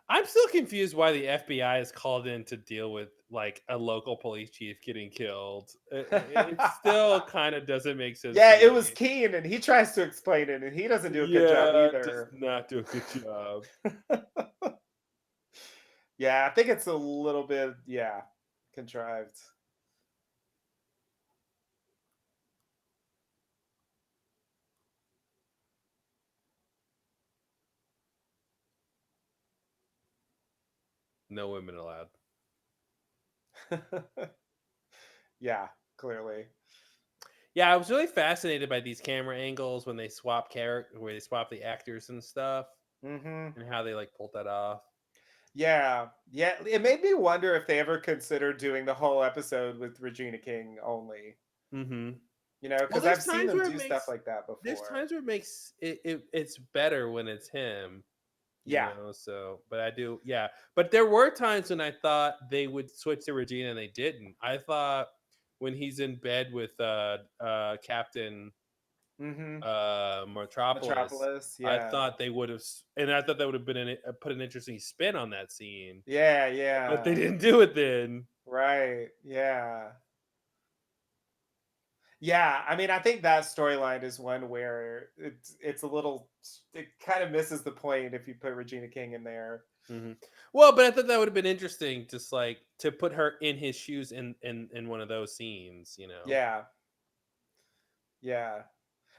I'm still confused why the FBI is called in to deal with like a local police chief getting killed. It still kind of doesn't make sense Yeah, to it was me. Keen and he tries to explain it and he doesn't do a good job Yeah, does either. not do a good job. Yeah, I think it's a little bit, yeah, contrived. No women allowed. Yeah, clearly. Yeah, I was really fascinated by these camera angles when they swap character, where they swap the actors and stuff, Hmm. and how they like pulled that off. Yeah, yeah. It made me wonder if they ever considered doing the whole episode with Regina King only. Mm-hmm. You know, Well, because I've seen them do stuff like that there's before. times where it makes it's better when it's him, you Yeah. know. So, but I do, yeah. But there were times when I thought they would switch to Regina and they didn't. I thought when he's in bed with Captain Hmm. Metropolis, Metropolis. I Yeah. thought they would have, and I thought that would have been put an interesting spin on that scene, Yeah. but they Yeah. didn't do it then. Right. Yeah. Yeah, I mean, I think that storyline is one where it's a little, it kind of misses the point if you put Regina King in there. Hmm. Well, but I thought that would have been interesting, just like to put her in his shoes in one of those scenes, you know. Yeah, yeah.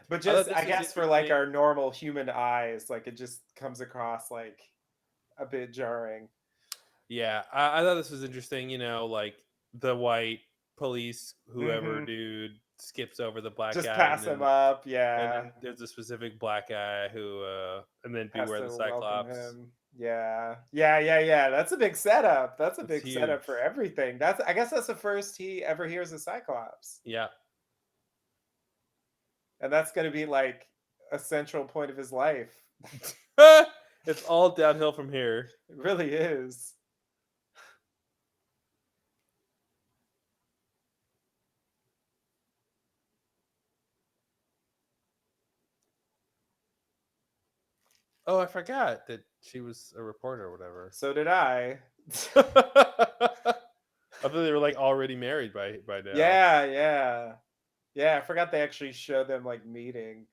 But I thought just, I this was guess for like interesting. our normal human eyes, like it just comes across like a bit jarring. Yeah, I thought this was interesting. You know, like the white police, whoever Hmm. dude skips over the black Just guy, pass him up. and Yeah, then there's a specific black guy who, and then has beware the to welcome Cyclops. him. Yeah, yeah, yeah, yeah. That's a big setup. That's a It's big setup huge. for everything. That's, I guess that's the first he ever hears of Cyclops. Yeah, And that's going to be like a central point of his life. it's all downhill from here. It really is. Oh, I forgot that she was a reporter or whatever. So did I. I thought they were like already married by now. Yeah, yeah. Yeah, I forgot they actually show them like meeting.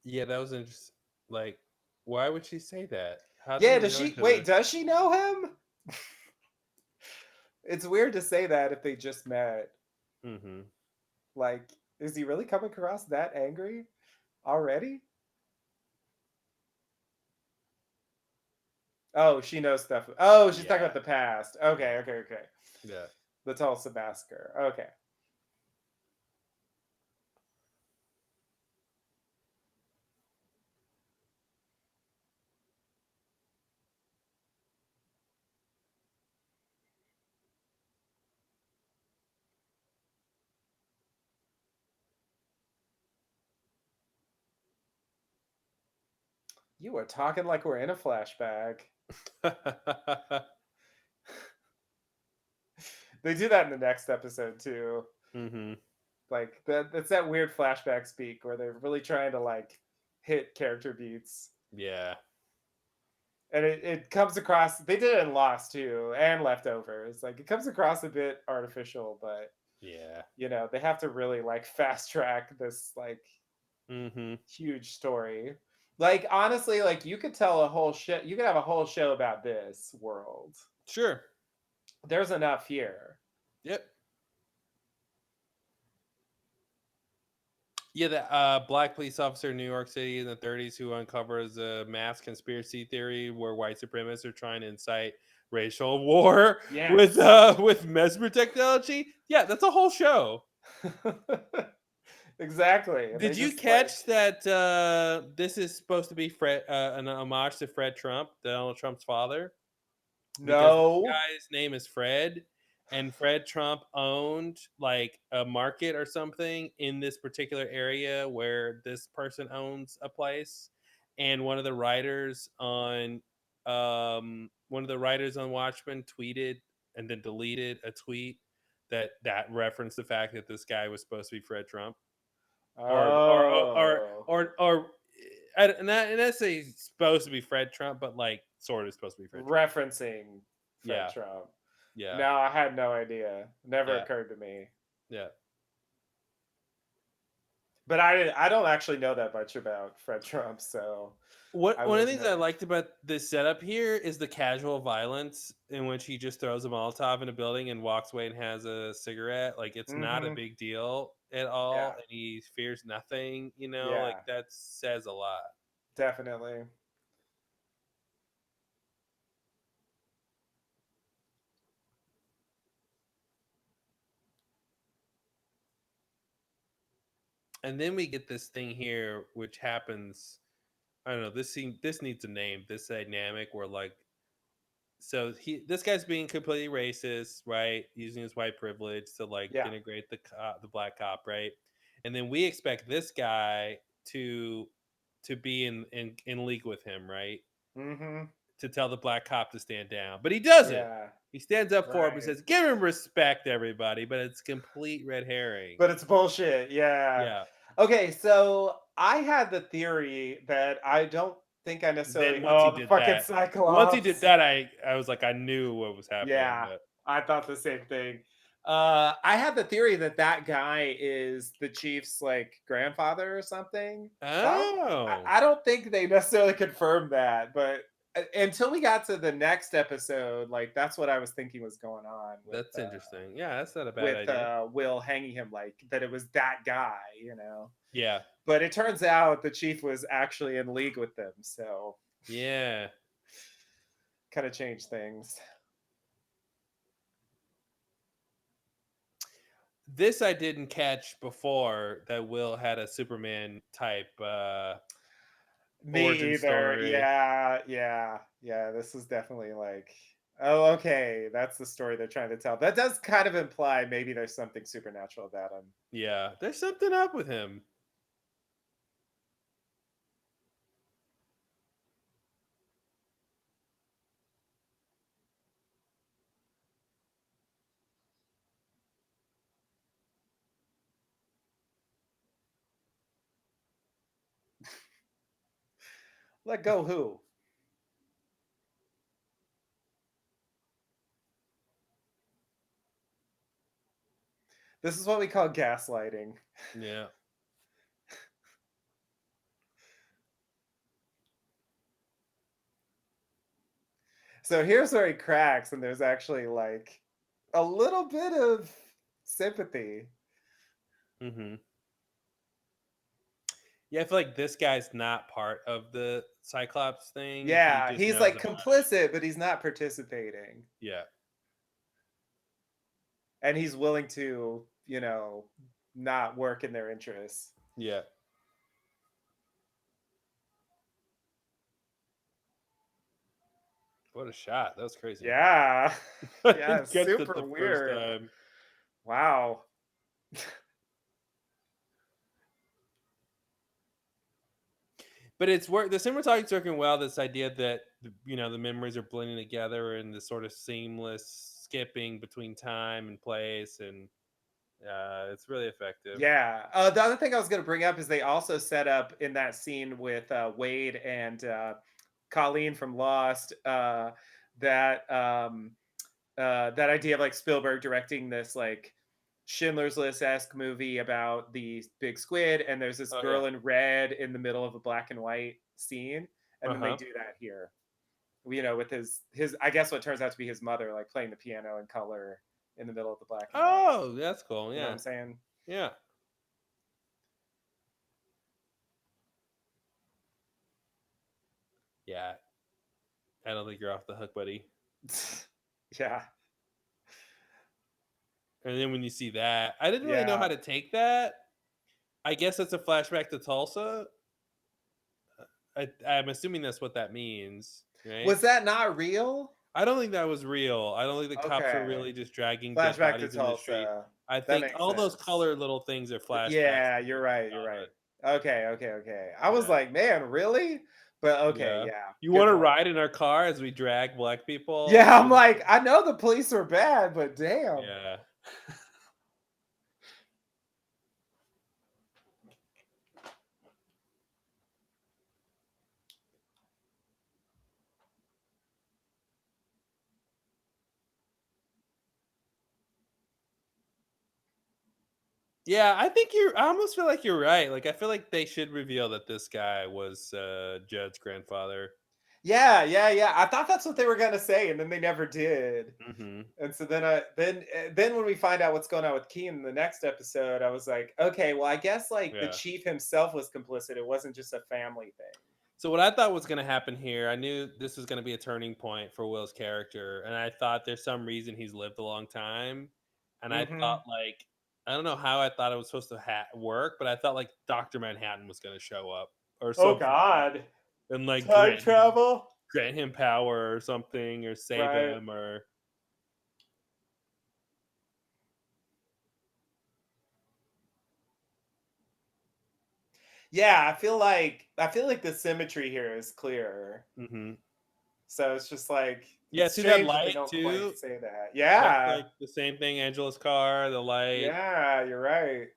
Yeah, that was interesting. Like, why would she say that? How did Yeah, they does know she each wait, other? does she know him? It's weird to say that if they just met. Mm-hmm. Like, is he really coming across that angry already? Oh, she knows stuff. Oh, she's talking about Yeah, the past. yeah, Okay, okay, okay. yeah. The Tulsa massacre. Okay. You are talking like we're in a flashback. They do that in the next episode too. Mm-hmm. Like that's that weird flashback speak where they're really trying to like hit character beats. Yeah, And it comes across, they did it in Lost too, and Leftovers. Like it comes across a bit artificial, but yeah. you know, they have to really like fast track this like Mm-hmm. huge story. Like honestly, like you could tell a whole shit, you could have a whole show about this world. Sure. There's enough here. Yep. Yeah, the black police officer in New York City in the 30s who uncovers a mass conspiracy theory where white supremacists are trying to incite racial war Yes. with mesmer technology. Yeah, that's a whole show. Exactly. And they Did you just like, catch that this is supposed to be Fred an homage to Fred Trump, Donald Trump's father? Because this no. guy's name is Fred, and Fred Trump owned like a market or something in this particular area where this person owns a place. And one of the writers on Watchmen tweeted and then deleted a tweet that reference the fact that this guy was supposed to be Fred Trump, Oh. and I say he's supposed to be Fred Trump, but like sort of supposed to be Fred Trump. Referencing Fred Yeah, Trump. yeah, No, I had no idea. Never yeah, occurred to me. yeah. But I don't actually know that much about Fred Trump, so I One of the wouldn't things I know. liked about this setup here is the casual violence in which he just throws a Molotov in a building and walks away and has a cigarette. Like it's not a Mm-hmm. big deal at all, Yeah. and he fears nothing. Like Yeah. that says a lot. Definitely. And then we get this thing here, which happens. I don't know. This needs a name. This dynamic where like, so this guy's being completely racist, right? Using his white privilege to like Yeah. denigrate the black cop, right? And then we expect this guy to be in league with him, right? Mm-hmm. To tell the black cop to stand down, but he doesn't. Yeah. He stands up for him and Right. says, "Give him respect, everybody." But it's complete red herring. But it's bullshit. Yeah. Yeah. Okay, so I had the theory that I don't think I necessarily. Then Oh, the fucking once he did Cyclops. that, I was like, I knew what was happening, Yeah, but I thought the same thing. I had the theory that that guy is the Chief's like grandfather or something. oh, I don't think they necessarily confirmed that, but until we got to the next episode, like that's what I was thinking was going on that's interesting. Yeah, that's not a bad idea. with Will hanging him, like that it was that guy, you know. Yeah, But it turns out the Chief was actually in league with them, so yeah. kind of changed things. This I didn't catch before that Will had a Superman type origin Me either. story. Yeah, yeah, yeah. This is definitely like, oh, okay, that's the story they're trying to tell. That does kind of imply maybe there's something supernatural about him. Yeah, there's something up with him. Let go who? This is what we call gaslighting. Yeah. So here's where he cracks, and there's actually like a little bit of sympathy. Mm-hmm. Yeah, I feel like this guy's not part of the Cyclops thing. He Yeah, just he's knows like about complicit, but he's not participating. it. Yeah. And he's willing to, not work in their interests. Yeah. What a shot. That was crazy. Yeah. I Yeah, didn't catch that super the first weird. time. Wow. But it's work. The cinematography's working well. This idea that the memories are blending together and the sort of seamless skipping between time and place, and it's really effective. Yeah. The other thing I was going to bring up is they also set up in that scene with Wade and Colleen from Lost that that idea of like Spielberg directing this like Schindler's List-esque movie about the big squid, and there's this Oh yeah. girl in red in the middle of a black and white scene, and then they Uh-huh. do that here. With his I guess what turns out to be his mother, like playing the piano in color in the middle of the black and white. Oh, that's cool. You know what Yeah. I'm saying? Yeah. Yeah. I don't think you're off the hook, buddy. Yeah. And then when you see that, I didn't really know Yeah. how to take that. I guess it's a flashback to Tulsa. I'm assuming that's what that means, right? Was that not real? I don't think that was real. I don't think the cops were Okay. really just dragging dead Flashback to bodies in the street. Tulsa. I That think makes all those sense. color little things are flashbacks Yeah, to you're right. You're right. childhood. Okay, okay, okay. I was Yeah. like, man, really? But okay, Yeah. yeah. You Good want to point. ride in our car as we drag black people? Yeah, I'm through the like, I know the police are bad, but damn. Yeah. Yeah, I think I almost feel like you're right. Like, I feel like they should reveal that this guy was Judd's grandfather. Yeah, yeah, yeah. I thought that's what they were gonna say, and then they never did. Hmm. And so then when we find out what's going on with Keen in the next episode, I was like, okay, well, I guess like the Yeah. chief himself was complicit. It wasn't just a family thing. So what I thought was going to happen here, I knew this was going to be a turning point for Will's character, and I thought there's some reason he's lived a long time, and I Hmm. thought like I don't know how I thought it was supposed to work, but I thought like Doctor Manhattan was going to show up or Oh something God, and like time travel, grant him power or something or save right? him or Yeah, I feel like the symmetry here is clearer. hmm. So it's just like Yeah, it's see that strange that they light don't quite too. say that. That's Yeah, like the same thing. Angela's car, the light. yeah, you're right.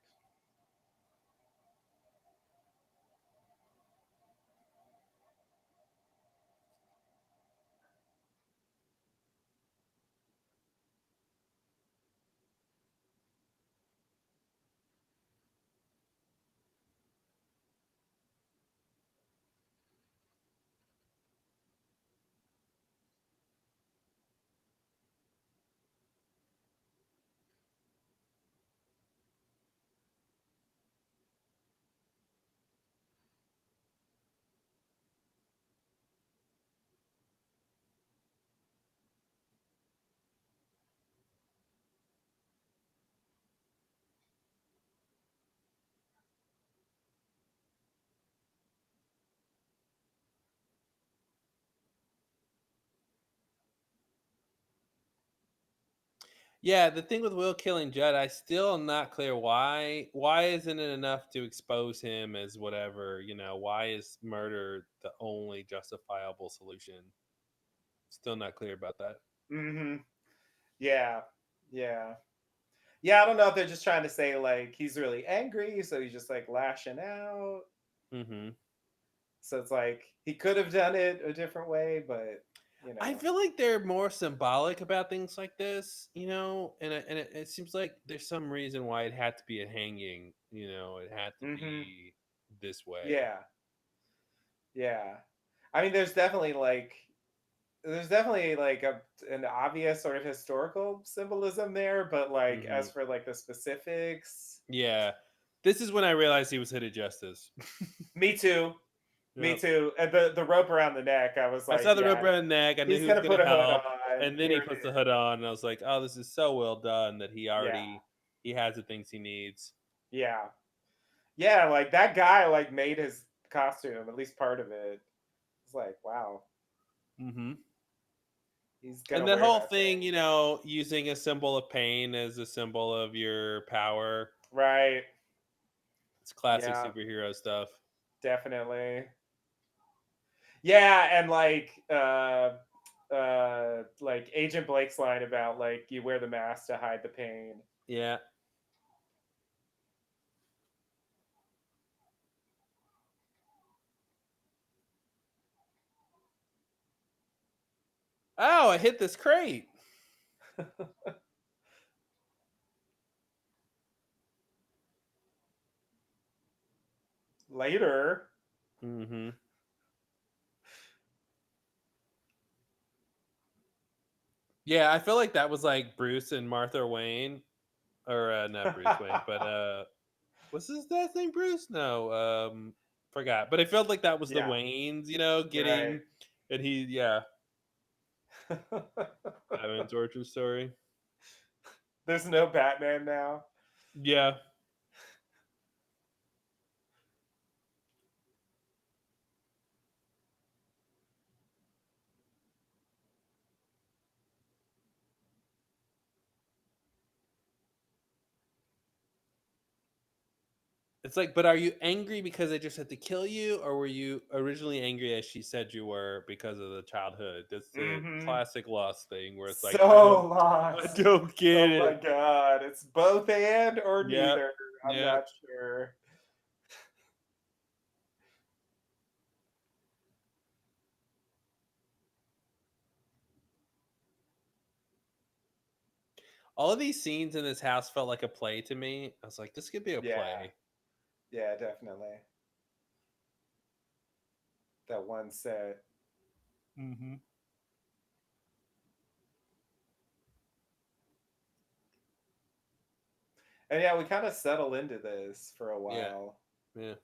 Yeah, the thing with Will killing Judd, I still am not clear why. Why isn't it enough to expose him as whatever? Why is murder the only justifiable solution? Still not clear about that. Hmm. Yeah, yeah. Yeah, I don't know if they're just trying to say like he's really angry, so he's just like lashing out. Hmm. So it's like he could have done it a different way, but you I know. feel like they're more symbolic about things like this, and it seems like there's some reason why it had to be a hanging. It had to Hmm. be this way. Yeah, yeah. I mean, there's definitely like an obvious sort of historical symbolism there, but like Hmm. as for like the specifics, Yeah, this is when I realized he was hooded justice. me too, me Yep. too. And the rope around the neck, I was I like, saw the rope yeah, around the neck. I knew he's he was gonna going put to a hood help, on. and then he Here puts the it hood on, and I was like, "Oh, this is so well done that is. Yeah, he has the things he needs." yeah, yeah. Like that guy, like made his costume, at least part of it. It's like, wow, Hmm. he's And gonna that wear whole that thing, thing, using a symbol of pain as a symbol of your power. right? It's classic Yeah, superhero stuff. definitely. Yeah, and like Agent Blake's line about like you wear the mask to hide the pain. Yeah. Oh, I hit this crate. Later. Hmm. Yeah, I feel like that was like Bruce and Martha Wayne, or not Bruce Wayne, but what's his last name? Bruce? No, forgot. But I felt like that was the Yeah, Waynes, right. getting, and yeah, having a torture story. There's no Batman now. Yeah. It's like, but are you angry because they just had to kill you, or were you originally angry as she said you were because of the childhood? That's the Hmm. classic lost thing where it's like, So I lost. don't get Oh my it. god, it's both and or Yep. neither. I'm Yep. not sure. All of these scenes in this house felt like a play to me. I was like, this could be a Yeah, play. yeah, definitely. That one set. Mm-hmm. And yeah, we kind of settle into this for a Yeah, while. yeah.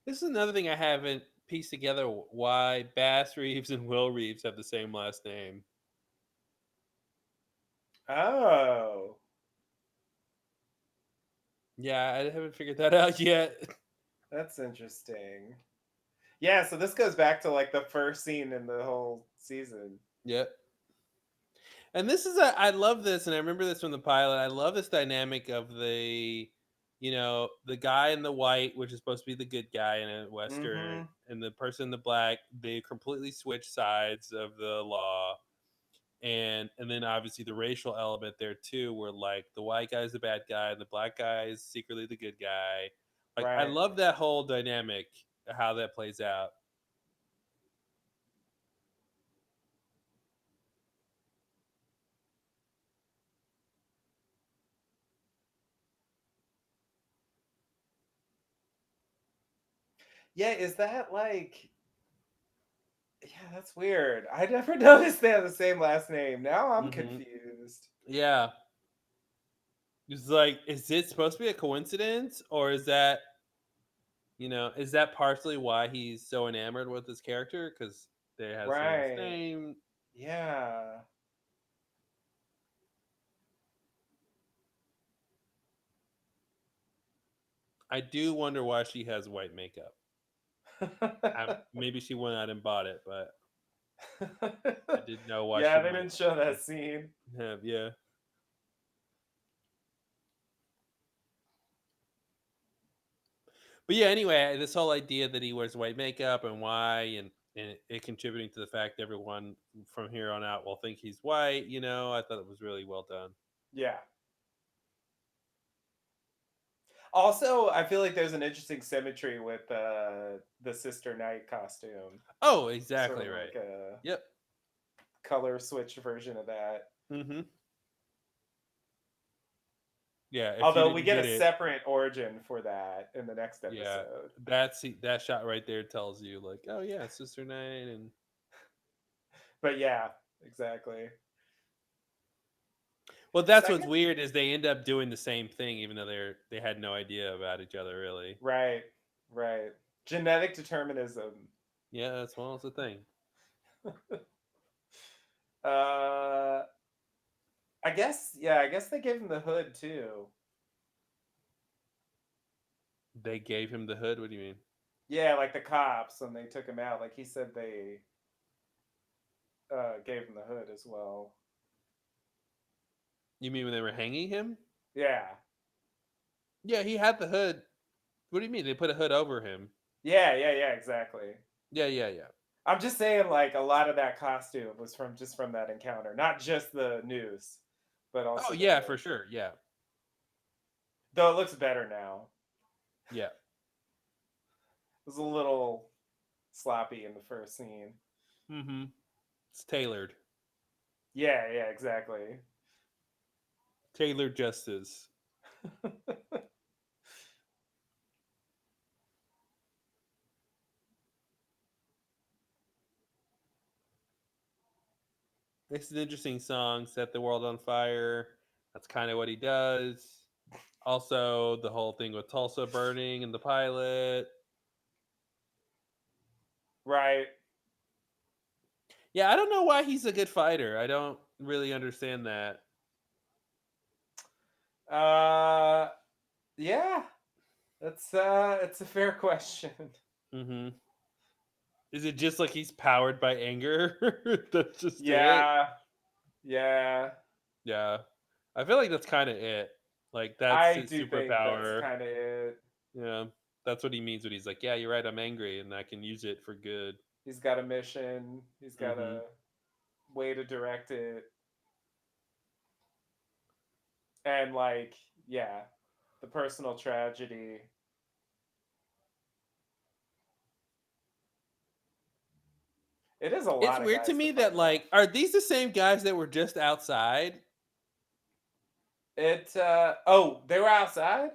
This is another thing I haven't pieced together why Bass Reeves and Will Reeves have the same last name. Oh, Yeah, I haven't figured that out yet. that's interesting. Yeah, so this goes back to like the first scene in the whole season. Yep. And this is I love this, and I remember this from the pilot. I love this dynamic of the guy in the white, which is supposed to be the good guy in a western, Mm-hmm. and the person in the black. They completely switch sides of the law, and then obviously the racial element there too, where like the white guy is the bad guy, and the black guy is secretly the good guy. Like I Right. love that whole dynamic, how that plays out. Yeah, is that like yeah, that's weird. I never noticed they have the same last name. Now I'm Hmm. confused. Yeah, it's like, is it supposed to be a coincidence, or is that partially why he's so enamored with this character because they have the same last Right. name? Yeah. I do wonder why she has white makeup. Maybe she went out and bought it, but I didn't know why Yeah, she they might didn't show that scene. have. Yeah. But yeah, anyway, this whole idea that he wears white makeup and why, and it contributing to the fact that everyone from here on out will think he's white, I thought it was really well done. Yeah. Also, I feel like there's an interesting symmetry with the Sister Knight costume. Oh, Sort exactly of right. like a Yep. color switch version of that. Mm-hmm. Yeah, if you Although we didn't get a get it, separate origin for that in the next yeah, episode. that shot right there tells you like, oh yeah, Sister Night, and But yeah, exactly. well, that's what's Second? weird is they end up doing the same thing even though they had no idea about each other really. Right, right. Genetic determinism. Yeah, that's well, it's a thing. Uh, I guess, yeah, I guess they gave him the hood too. They gave him the hood. What do you mean? Yeah, like the cops when they took him out. Like he said they gave him the hood as well. You mean when they were hanging him? Yeah, Yeah, he had the hood. What do you mean? They put a hood over him? yeah, exactly. Yeah, yeah, yeah. I'm just saying, like a lot of that costume was from just from that encounter, not just the news, but Oh also the yeah, hood. for sure. Yeah, Though it looks better now. yeah. It was a little sloppy in the first scene. Mm-hmm. It's tailored. Yeah, exactly. Tailored justice. It's an interesting song. Set the world on fire. That's kind of what he does. Also, the whole thing with Tulsa burning in the pilot. Right. Yeah, I don't know why he's a good fighter. I don't really understand that. Uh, yeah. It's a fair question. Hmm. Is it just like he's powered by anger? That's just it. Yeah. Yeah. Yeah, I feel like that's kind of it. Like that's I his do think that's superpower. kind of it. Yeah, that's what he means when he's like, "Yeah, you're right. I'm angry, and I can use it for good." He's got a mission. He's got Hmm. a way to direct it. And like, yeah, the personal tragedy. It is a It's lot of weird to guys to me fight that off. like, are these the same guys that were just outside? It oh, they were outside?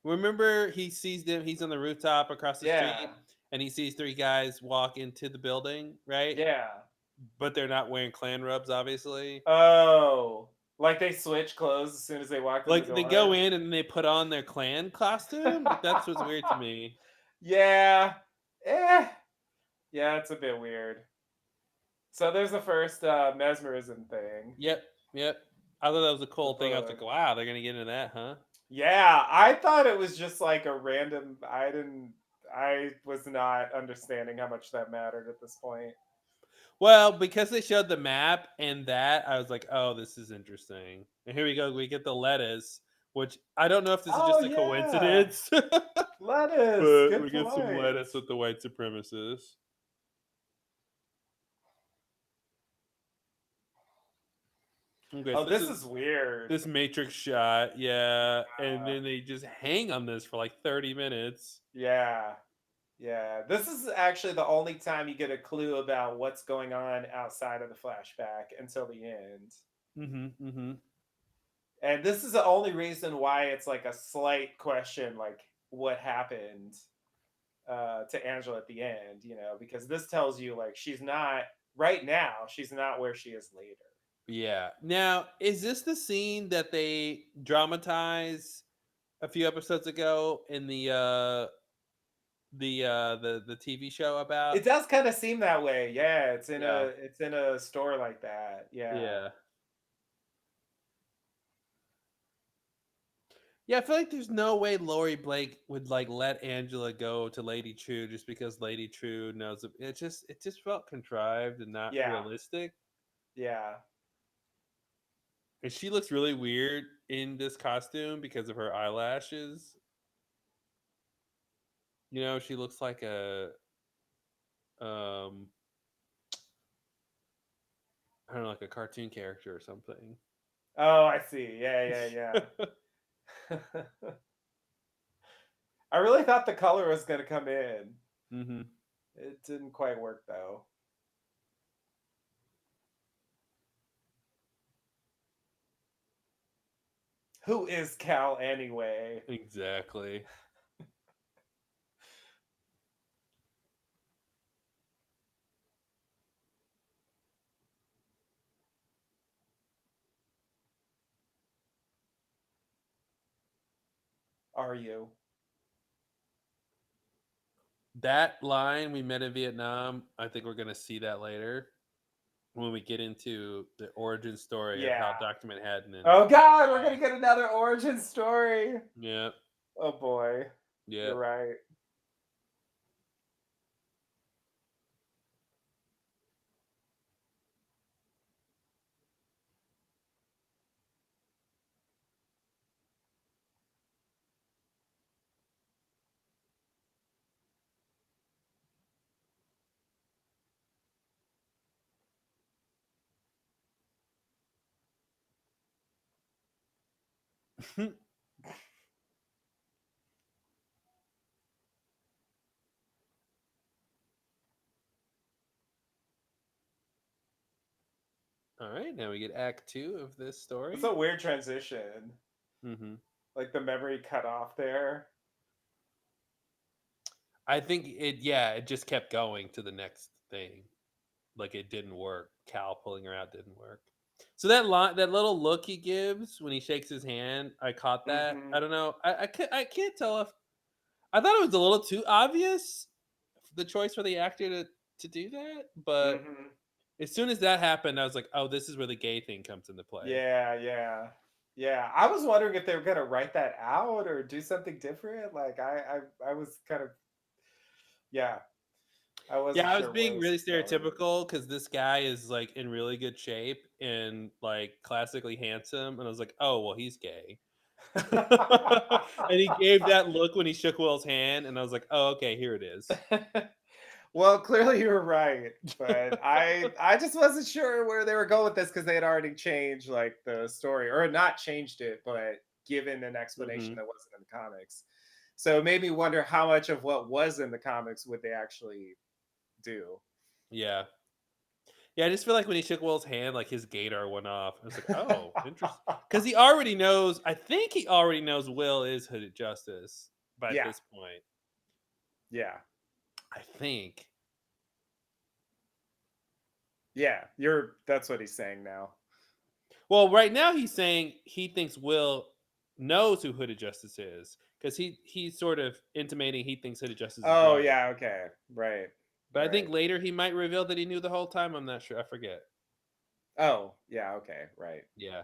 Remember, he sees them. He's on the rooftop across the Yeah. street, and he sees three guys walk into the building, right? Yeah. But they're not wearing clan robes, obviously. Oh. Like they switch clothes as soon as they walked in the Like they go door. in and they put on their clan costume. Like that's what's weird to me. Yeah. Eh. Yeah, it's a bit weird. So there's the first mesmerism thing. Yep, yep. I thought that was a The cool thing. I was like, book. wow, they're gonna get into that, huh? Yeah, I thought it was just like a random. I was not understanding how much that mattered at this point. Well, because they showed the map and that, I was like, oh, this is interesting. And here we go. We get the lettuce, which I don't know if this is Oh just a yeah, coincidence, lettuce. but Good we get some point. lettuce with the white supremacists. Okay, Oh, so this this is is weird. this Matrix shot, yeah, and Uh, then they just hang on this for like 30 minutes. yeah, yeah. This is actually the only time you get a clue about what's going on outside of the flashback until the end. Mm-hmm. Mm-hmm. And this is the only reason why it's like a slight question, like what happened to Angela at the end, because this tells you like she's not right now, she's not where she is later. Yeah. Now, is this the scene that they dramatize a few episodes ago in the TV show about? It does kind of seem that way. Yeah, Yeah. it's in a store like that. Yeah. Yeah. Yeah, I feel like there's no way Lori Blake would like let Angela go to Lady True just because Lady True knows it just felt contrived and not Yeah. realistic. Yeah. And she looks really weird in this costume because of her eyelashes. She looks like a um I don't know, like a cartoon character or something. Oh, I see. Yeah, yeah, yeah. I really thought the color was going to come in. Hmm. It didn't quite work though. Who is Cal anyway? Exactly. Are you? That line, "We met in Vietnam," I think we're gonna see that later when we get into the origin story of Yeah. how Dr. Manhattan and Oh God, we're gonna get another origin story. yeah, Oh boy, yeah. you're right. All right, now we get Act Two of this It's story. a weird transition. Hmm. Like the memory cut off there. I think it just kept going to the next thing. Like it didn't work. Cal pulling her out didn't work. So that line, that little look he gives when he shakes his hand, I caught that. Mm-hmm. I don't know. I can't tell if I thought it was a little too obvious the choice for the actor to do that, but Mm-hmm. as soon as that happened, I was like, oh, this is where the gay thing comes into play. Yeah, yeah. Yeah. I was wondering if they were gonna write that out or do something different. Like I was kind of, yeah, I wasn't Yeah, I was sure where being this really was going. stereotypical because this guy is like in really good shape and like classically handsome, and I was like, oh, well, he's gay. And he gave that look when he shook Will's hand, and I was like, oh, okay, here it is. Well, clearly you were right, but I just wasn't sure where they were going with this because they had already changed like the story, or not changed it, but given an explanation Hmm. that wasn't in the comics. So it made me wonder how much of what was in the comics would they actually do. Yeah. Yeah, I just feel like when he shook Will's hand, like his gator went off. I was like, oh, interesting. Because he already knows, I think he already knows Will is Hooded Justice by Yeah, this point. yeah, I think. yeah. You're that's what he's saying now. Well, right now he's saying he thinks Will knows who Hooded Justice is. Because he's sort of intimating he thinks Hooded Justice is Oh right. yeah, okay. Right. But I think Right. later he might reveal that he knew the whole time. I'm not sure. I forget. Oh, yeah, okay, right. Yeah.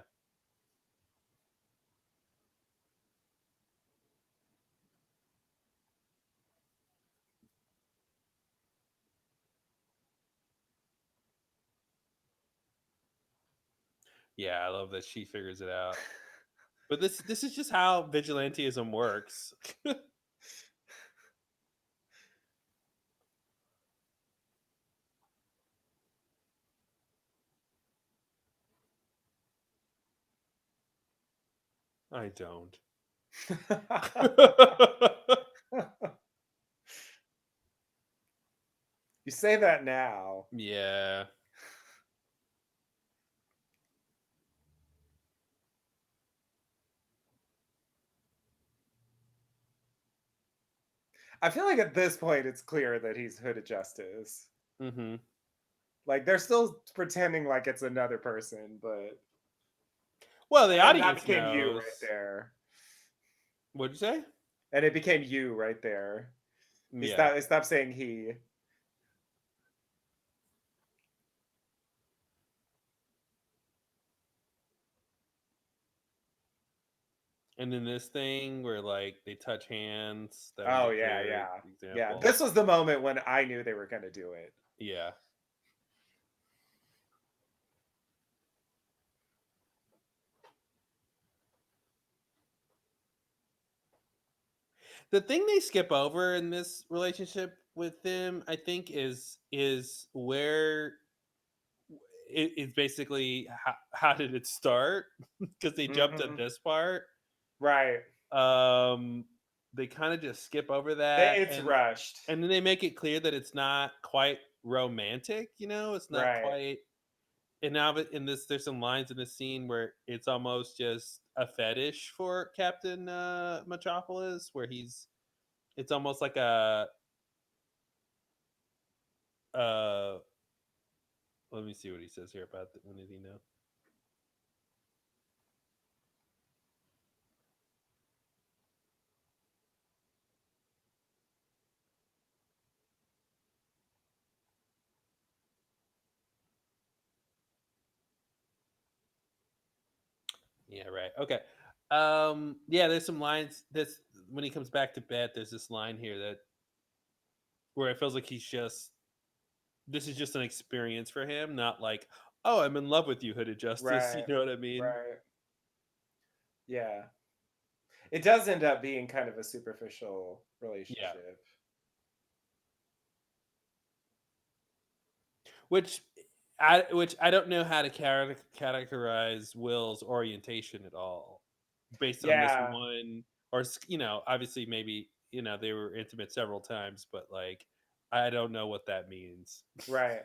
Yeah, I love that she figures it out. But this is just how vigilantism works. I don't. You say that now. Yeah. I feel like at this point it's clear that he's Hooded Justice. Hmm. Like they're still pretending like it's another person, but Well, the and that audience became you right knows. there. What'd you say? And it became you right there. Yeah. He stopped saying he. And then this thing where like they touch hands, that was a Oh yeah, good yeah. Yeah. example. This was the moment when I knew they were gonna do it. Yeah. The thing they skip over in this relationship with them, I think, is where it is basically how did it start? Because they jumped at Hmm. this part. Right. Um, they kind of just skip over that, It's rushed. and then they make it clear that it's not quite romantic. It's not Right. quite. And now, in this, there's some lines in this scene where it's almost just a fetish for Captain Metropolis, where he's. It's almost like a. Uh, Let me see what he says here about when did he know? Yeah, right. Okay. Yeah, there's some lines. This when he comes back to bed. There's this line here that where it feels like he's just this is just an experience for him, not like, oh, I'm in love with you, Hooded Justice. You Right. know what I mean? Right. Yeah. It does end up being kind of a superficial Yeah. relationship. Which which I don't know how to categorize Will's orientation at all, based on this Yeah. one, or obviously maybe they were intimate several times, but like I don't know what that means. Right.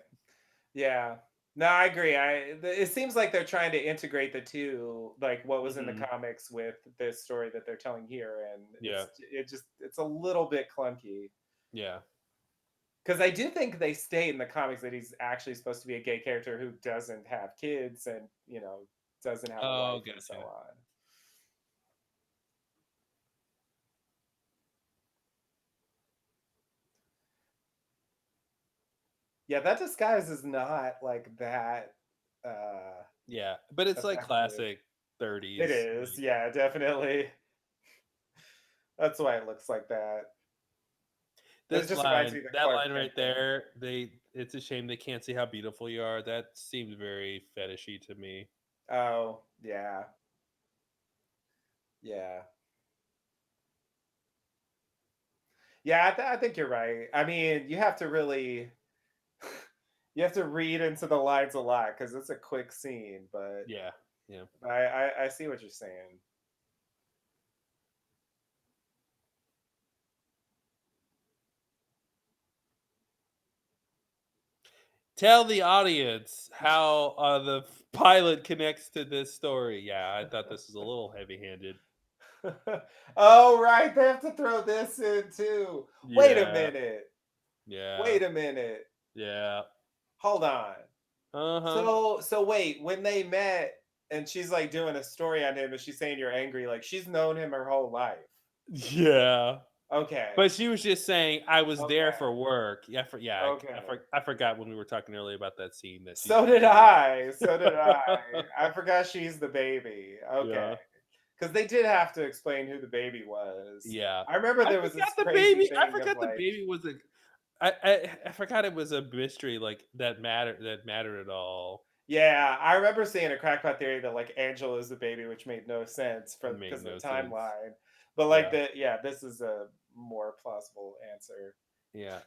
Yeah. No, I agree. It seems like they're trying to integrate the two, like what was in the Hmm. comics with this story that they're telling here, and Yeah, it's a little bit clunky. yeah. Because I do think they state in the comics that he's actually supposed to be a gay character who doesn't have kids and, doesn't have a Oh, wife and so gotcha. on. Yeah, that disguise is not like that Yeah, but it's like effective. classic It 30s. is, Like yeah, definitely. That's why it looks like that. And it this just reminds line, me of the that Clark line Kent right thing. there, it's a shame they can't see how beautiful you are. That seems very fetishy to me. Oh, yeah. Yeah. Yeah, I think you're right. I mean, you have to read into the lines a lot because it's a quick scene, but Yeah. Yeah. I see what you're saying. Tell the audience how the pilot connects to this story. Yeah, I thought this was a little heavy-handed. Oh, right. They have to throw this in too. Wait a Yeah. minute. Yeah. Wait a minute. Yeah. Hold on. Uh-huh. So wait, when they met and she's like doing a story on him and she's saying you're angry, like she's known him her whole life. Yeah. Okay. But she was just saying I was there Okay. for work. Yeah, Okay. I forgot when we were talking earlier about that scene that she's So the did baby. I. So did I. I forgot she's the baby. Okay. Yeah. Because they did have to explain who the baby was. Yeah. I remember I there was forgot this the crazy baby. I thing of forgot the like, baby was a I forgot it was a mystery like that mattered at all. yeah, I remember seeing a crackpot theory that like Angela is the baby, which made no sense for Made because of no the sense. timeline. But like Yeah. the yeah, this is a more plausible answer. Yeah.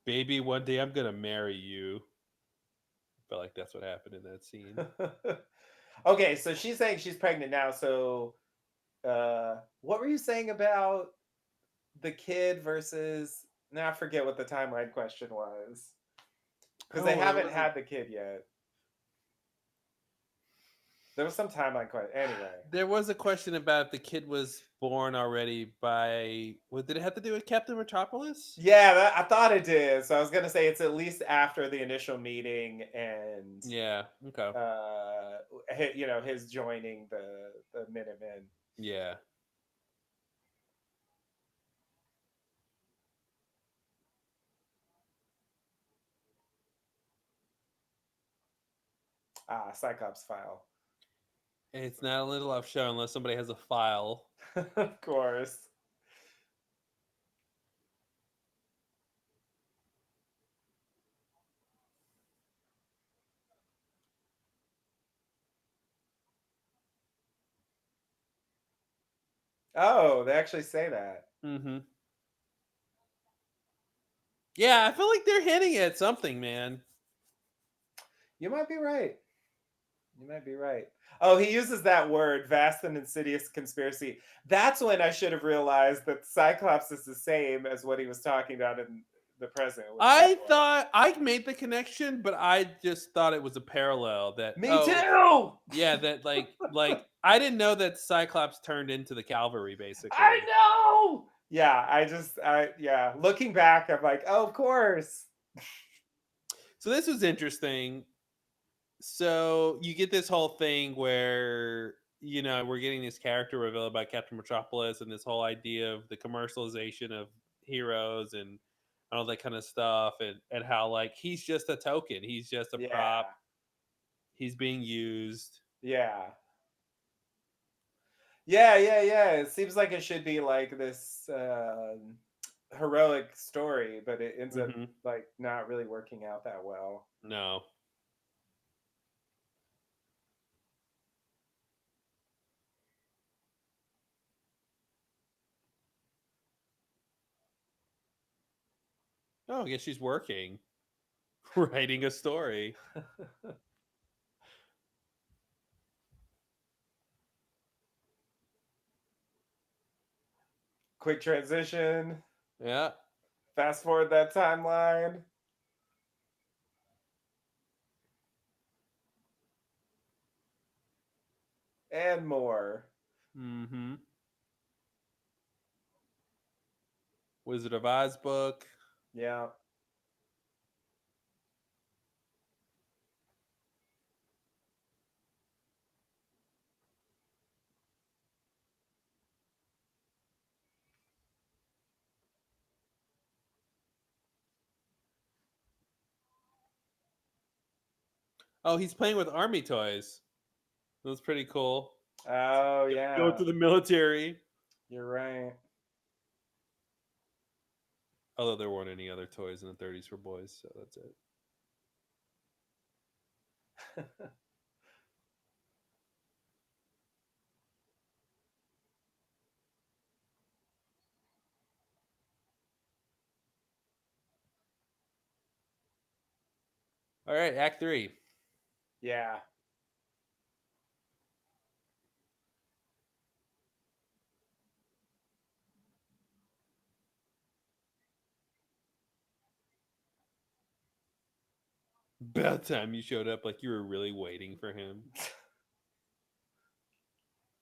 Baby, one day I'm gonna marry you. Felt like that's what happened in that scene. Okay, so she's saying she's pregnant now. So what were you saying about the kid versus now I forget what the timeline question was. Because they Oh, there haven't was a had the kid yet. There was some timeline question. Anyway. there was a question about if the kid was born already by what did it have to do with Captain Metropolis? Yeah, I thought it did. So I was gonna say it's at least after the initial meeting and Yeah. Okay. his joining the Minutemen. Yeah. Ah, Cyclops file. It's not a little off show unless somebody has a file. Of course. Oh, they actually say that. Mm-hmm. Yeah, I feel like they're hinting at something, man. You might be right. You might be right. Oh, he uses that word, vast and insidious conspiracy. That's when I should have realized that Cyclops is the same as what he was talking about in the present with I Nebula. thought I made the connection, but I just thought it was a parallel that Me too. yeah, that like I didn't know that Cyclops turned into the cavalry I basically. know. Yeah, yeah. Looking back, I'm like, oh, of course. So this was interesting. So you get this whole thing where we're getting this character revealed by Captain Metropolis and this whole idea of the commercialization of heroes and all that kind of stuff and how like he's just a token, he's just a prop, Yeah, he's being used. yeah, yeah. It seems like it should be like this heroic story, but it ends up Hmm. like not really working out that well. No. Oh, I guess she's working, writing a story. Quick transition. Yeah. Fast forward that timeline and more. Hmm. Wizard of Oz book. Yeah. Oh, he's playing with army toys. That's pretty cool. Oh Go yeah. to the military. You're right. Although there weren't any other toys in the 30s for boys, so that's it. All right, Act 3. Yeah. About time you showed up, like you were really waiting for him.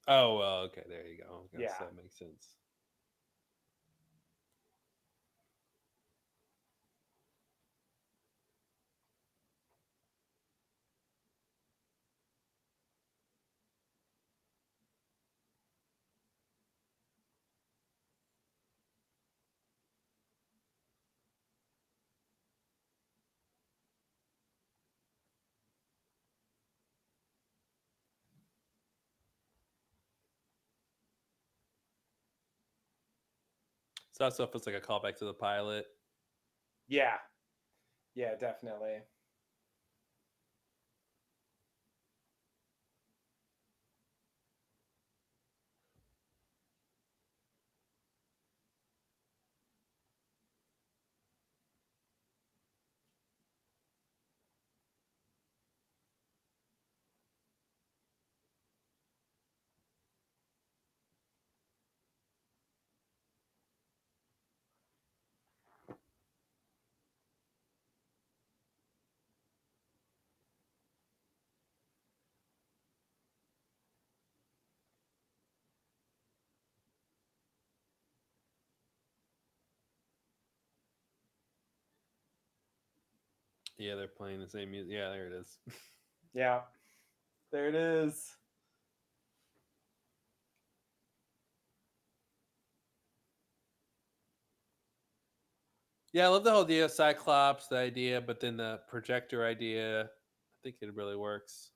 Oh, well, okay, there you go. I guess Yeah. that makes sense. So that stuff was like a callback to the pilot. Yeah. Yeah, definitely. Yeah, they're playing the same music. Yeah, there it is. Yeah. There it is. Yeah, I love the whole idea of Cyclops, the idea, but then the projector idea. I think it really works.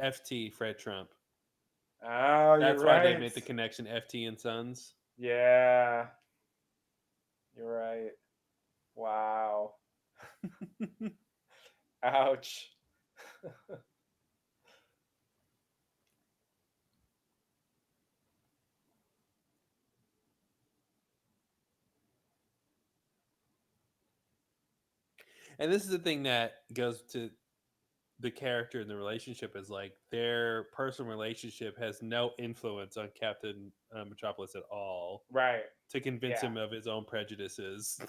FT, Fred Trump. Oh, you're That's why they right. made the connection FT and Sons. Yeah. You're right. Wow. Ouch. And this is the thing that goes to the character and the relationship is like their personal relationship has no influence on Captain Metropolis at all Right. to convince Yeah. him of his own prejudices.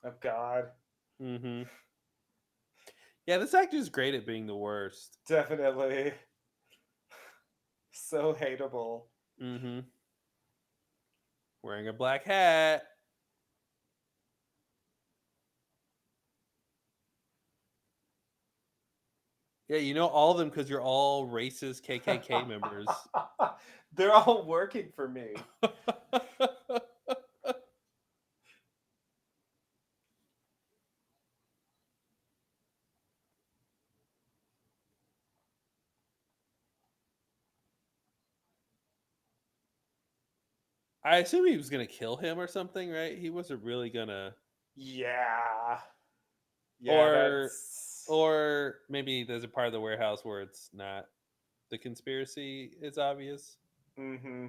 Oh God. hmm Yeah, this actor is great at being the worst. Definitely. So hateable. hmm Wearing a black hat. Yeah, you know all of them because you're all racist KKK members. They're all working for me. I assume he was gonna kill him or something, right? He wasn't really gonna, Yeah. Yeah, or that's or maybe there's a part of the warehouse where it's not, the conspiracy is obvious. mm-hmm.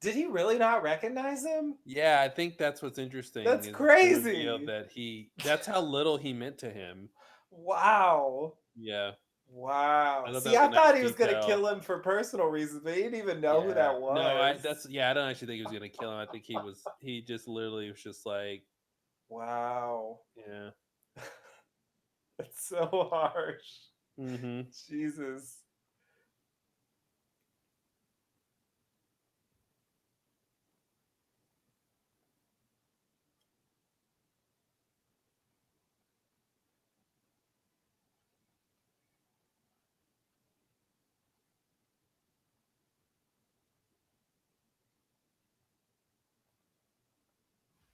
Did he really not recognize him? Yeah, I think that's what's interesting That's is the reveal crazy. that that's how little he meant to him. Wow. Yeah, I Wow. thought that See, was a I nice thought he was gonna detail. kill him for personal reasons, but he didn't even know who Yeah, that no, was. I don't actually think he was gonna kill him. I think he just literally was just like, Wow. yeah. That's so harsh. Mm-hmm. Jesus.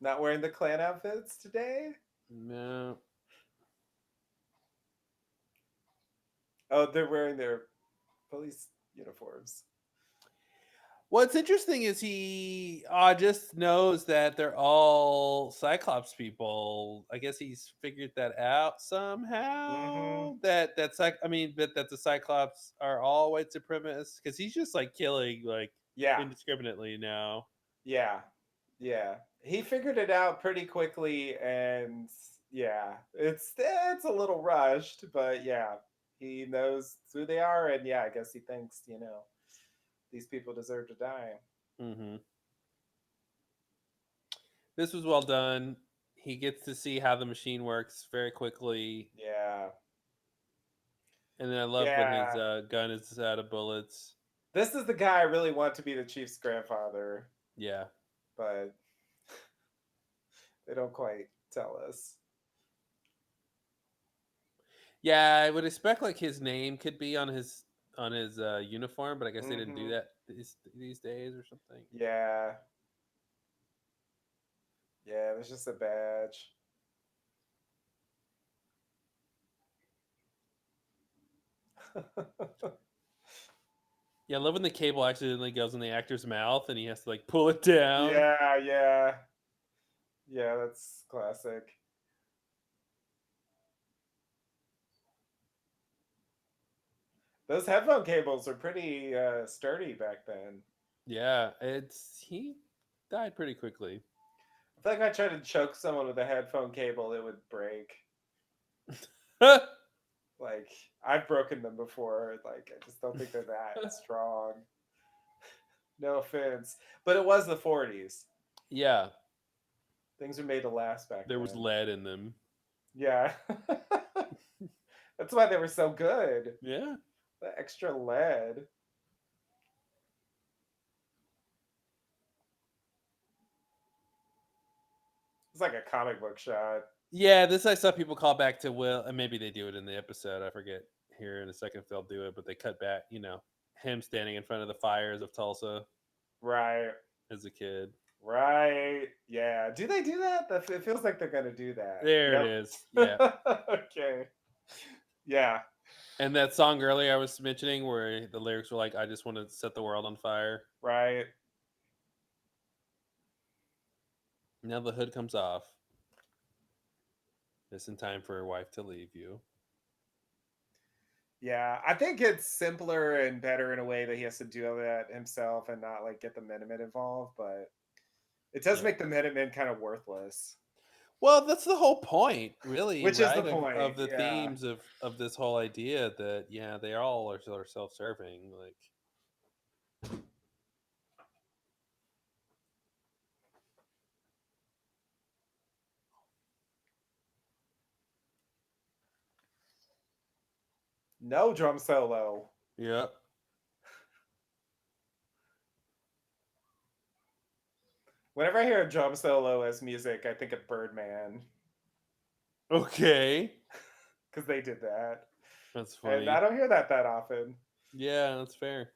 Not wearing the clan outfits today? No. Oh, they're wearing their police uniforms. What's interesting is he just knows that they're all Cyclops people. I guess he's figured that out Mm-hmm. somehow. That the Cyclops are all white supremacists because he's just like killing like Yeah. indiscriminately now. Yeah. Yeah. He figured it out pretty quickly, and yeah, it's a little rushed, but yeah, he knows who they are, and yeah, I guess he thinks, these people deserve to die. Hmm. This was well done. He gets to see how the machine works very quickly, Yeah. and then I love when his Yeah. gun is out of bullets. This is the guy I really want to be the Chief's grandfather, Yeah. but they don't quite tell us. Yeah, I would expect like his name could be on his uniform, but I guess they didn't do Mm-hmm. that these days or something. Yeah. Yeah, it was just a badge. Yeah, I love when the cable accidentally goes in the actor's mouth and he has to like pull it down. Yeah, yeah. Yeah, that's classic. Those headphone cables are pretty sturdy back then. Yeah, it's he died pretty quickly. I feel like if I tried to choke someone with a headphone cable, it would break. Like, I've broken them before. Like, I just don't think they're that strong. No offense. But it was the 40s. Yeah, Things were made to last back there was then. lead in them. Yeah. That's why they were so good. Yeah. The extra lead. It's like a comic book shot. Yeah, this I saw people call back to Will, and maybe they do it in the episode. I forget here in a second if they'll do it, but they cut back, him standing in front of the fires of Tulsa Right. as a kid. Right. Yeah. Do they do that? It feels like they're going to do that. There it Yep. is. Yeah. Okay. Yeah. And that song earlier I was mentioning where the lyrics were like, I just want to set the world on fire. Right. Now the hood comes off. Just in time for her wife to leave you. Yeah. I think it's simpler and better in a way that he has to do all that himself and not like get the Minutemen involved, but it does Yeah. make the Minutemen kind of worthless. Well, that's the whole point, really, Which is the right? point. Of the Yeah. themes of this whole idea that, yeah, they all are sort of self-serving. Like, No drum solo. yeah. Whenever I hear a drum solo as music, I think of Birdman Okay. because they did that. That's And I funny. don't hear that often. Yeah, that's fair.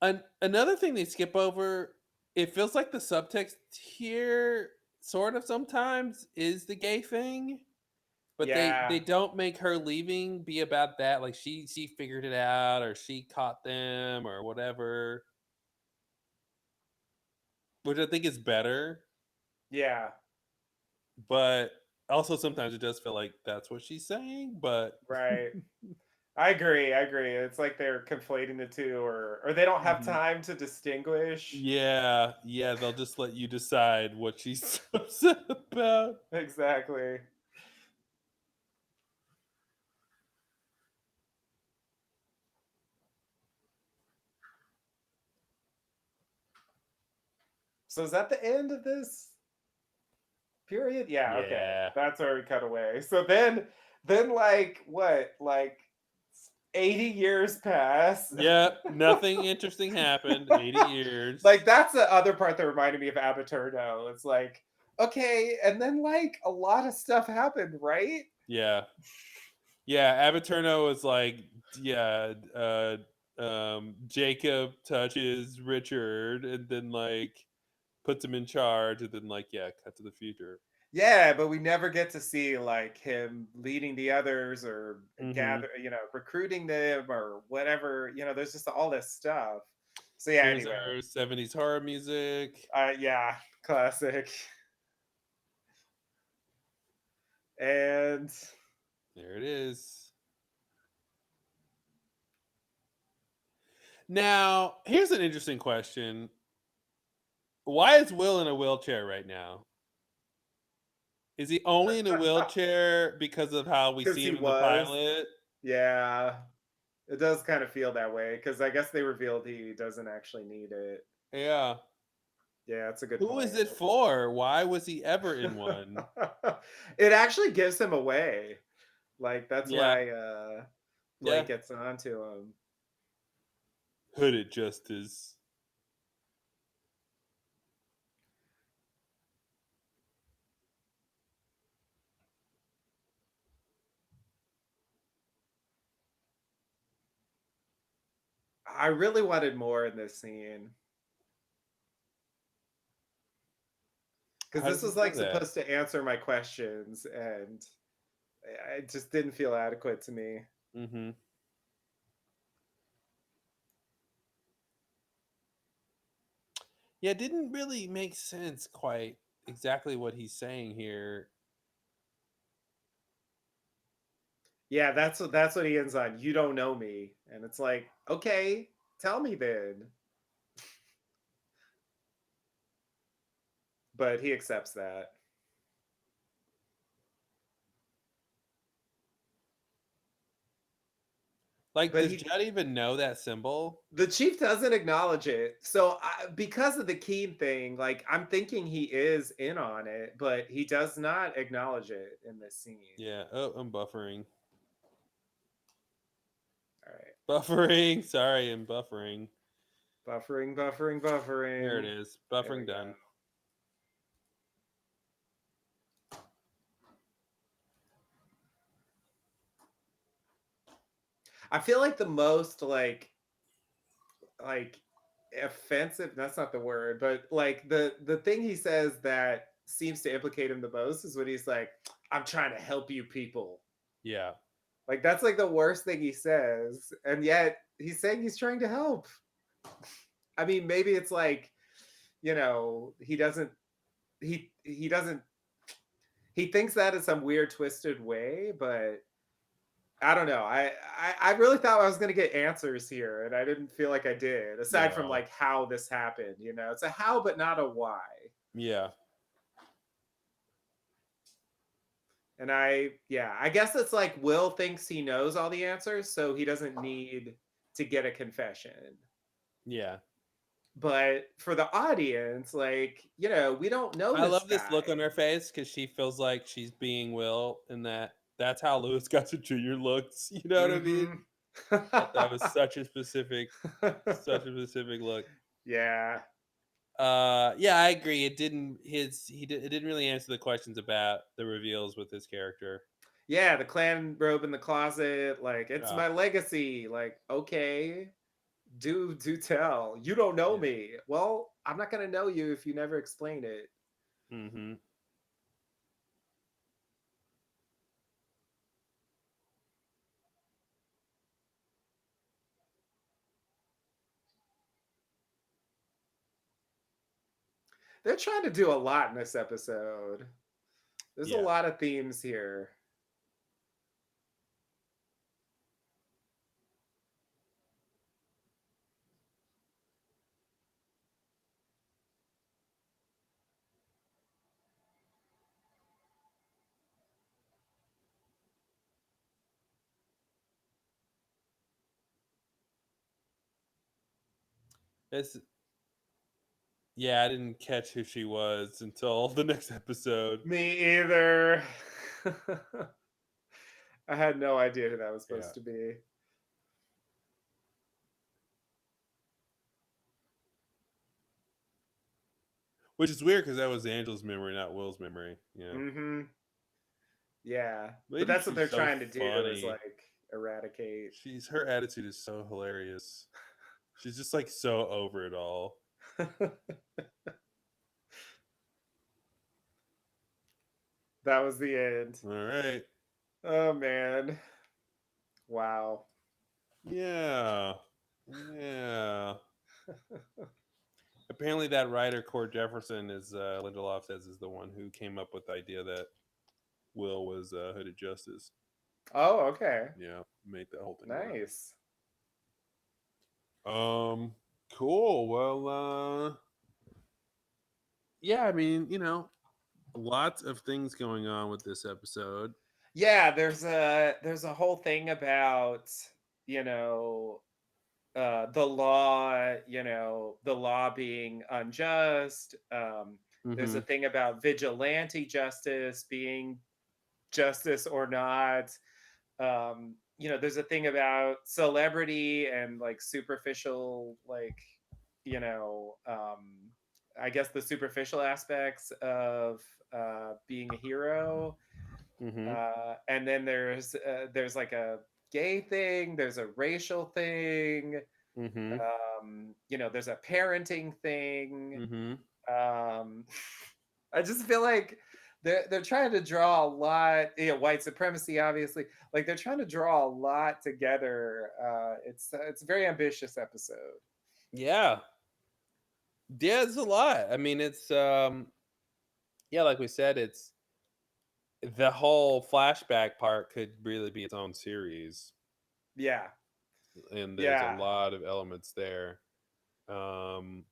Another thing they skip over, it feels like the subtext here, sort of sometimes, is the gay thing. But they Yeah. don't make her leaving be about that. Like she figured it out, or she caught them, or whatever. Which I think is better. Yeah. But also sometimes it does feel like that's what she's saying. But Right. I agree. I agree. It's like they're conflating the two, or they don't have Mhm. time to distinguish. Yeah, yeah, they'll just let you decide what she's upset about. Exactly. So is that the end of this period? Yeah, okay. Yeah. That's where we cut away. So then like what? Like 80 years pass. Yep. Nothing interesting happened. 80 years. Like that's the other part that reminded me of Abaturno. It's like, okay, and then like a lot of stuff happened, right? Yeah. Yeah, Abaturno was like, yeah, Jacob touches Richard and then like puts him in charge, and then like, yeah, cut to the future. Yeah, but we never get to see like him leading the others or Hmm. gather, recruiting them or whatever. There's just all this stuff. So yeah, Here's anyway. our 70s horror music. Yeah, classic. And There it is. Now, here's an interesting question. Why is Will in a wheelchair right now? Is he only in a wheelchair because of how we because see he him in the was, pilot? yeah, it does kind of feel that way because I guess they revealed he doesn't actually need it. Yeah. Yeah, that's a good Who is point. it for? Why was he ever in one? It actually gives him away. Like that's Yeah. why Yeah. Blake gets onto him. Hooded Justice. I really wanted more in this scene because How this does he was do like that? supposed to answer my questions, and it just didn't feel adequate to me. Hmm. Yeah, it didn't really make sense quite exactly what he's saying here. Yeah, that's what he ends on. You don't know me, and it's like, okay, tell me then. But he accepts that. Like, But does Judd even know that symbol? the chief doesn't acknowledge it. So because of the Keen thing, like I'm thinking he is in on it, but he does not acknowledge it in this scene. Yeah. Oh, I'm buffering. All right. Buffering. Sorry, I'm buffering. Buffering, buffering, There it buffering. is. There we Buffering go. done. I feel like the most like offensive, that's not the word, but like the thing he says that seems to implicate him the most is when he's like, I'm trying to help you people. Yeah. Like that's like the worst thing he says, and yet he's saying he's trying to help. I mean, maybe it's like, he doesn't he doesn't he thinks that in some weird twisted way, but I don't know. I really thought I was gonna get answers here, and I didn't feel like I did. Aside from No. like how this happened, it's a how but not a why. Yeah. And I guess it's like Will thinks he knows all the answers, so he doesn't need to get a confession. Yeah. But for the audience, like, we don't know I this love this look on guy. her face because she feels like she's being Will, and that's how Louis Gossett Jr. looks. You know what I Mm-hmm. mean? Thought that was such a specific look. Yeah. Yeah, I agree. It didn't really answer the questions about the reveals with his character. Yeah, the clan robe in the closet, like, it's Yeah. my legacy. Like, okay. Do tell. You don't know Yeah. me. Well, I'm not gonna know you if you never explain it. Mm-hmm. They're trying to do a lot in this episode. There's a Yeah. lot of themes here. It's Yeah, I didn't catch who she was until the next episode. Me either. I had no idea who that was Yeah. supposed to be. Which is weird because that was Angela's memory, not Will's memory. Yeah. Mm-hmm. Yeah. But Lady, that's what they're she's so trying to do is funny. like eradicate. Her attitude is so hilarious. She's just like so over it all. That was the end. All right. Oh man. Wow. Yeah. Yeah. Apparently, that writer, Cord Jefferson, is Lindelof says is the one who came up with the idea that Will was Hooded Justice. Oh, okay. Yeah, make that whole thing work. Nice. Cool. Well, yeah. I mean, lots of things going on with this episode. Yeah, there's a whole thing about, you know, the law, the law being unjust. There's Mm-hmm. a thing about vigilante justice being justice or not. There's a thing about celebrity and like superficial, like, you know, I guess the superficial aspects of being a hero. Mm-hmm. And then there's like a gay thing, there's a racial thing, Mm-hmm. there's a parenting thing. Mm-hmm. Um, I just feel like they're trying to draw a lot, white supremacy, obviously. Like they're trying to draw a lot together. It's a very ambitious episode. Yeah. Yeah, it's a lot. I mean, it's yeah, like we said, it's the whole flashback part could really be its own series, Yeah, and there's a yeah, lot of elements there. Um,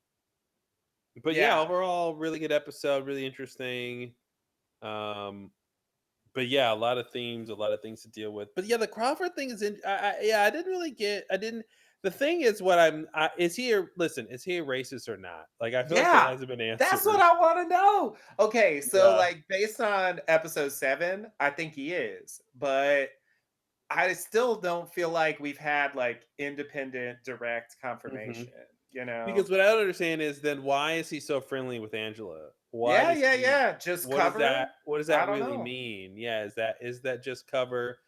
but yeah, yeah, overall, really good episode, really interesting. Um, but yeah, a lot of themes, a lot of things to deal with. But yeah, the Crawford thing is in. Yeah, I didn't really get. I didn't. The thing is, is he a listen? Is he a racist or not? Like, I feel like that yeah. hasn't been That's what answered. I want to know. Okay, so Yeah. like based on episode 7, I think he is, but I still don't feel like we've had like independent direct Hmm. confirmation, you know? Because what I don't understand is then why is he so friendly with Angela? Why Yeah, does yeah, he? yeah. Just What does that? cover? What does I that don't really know. mean? Yeah, is that just cover?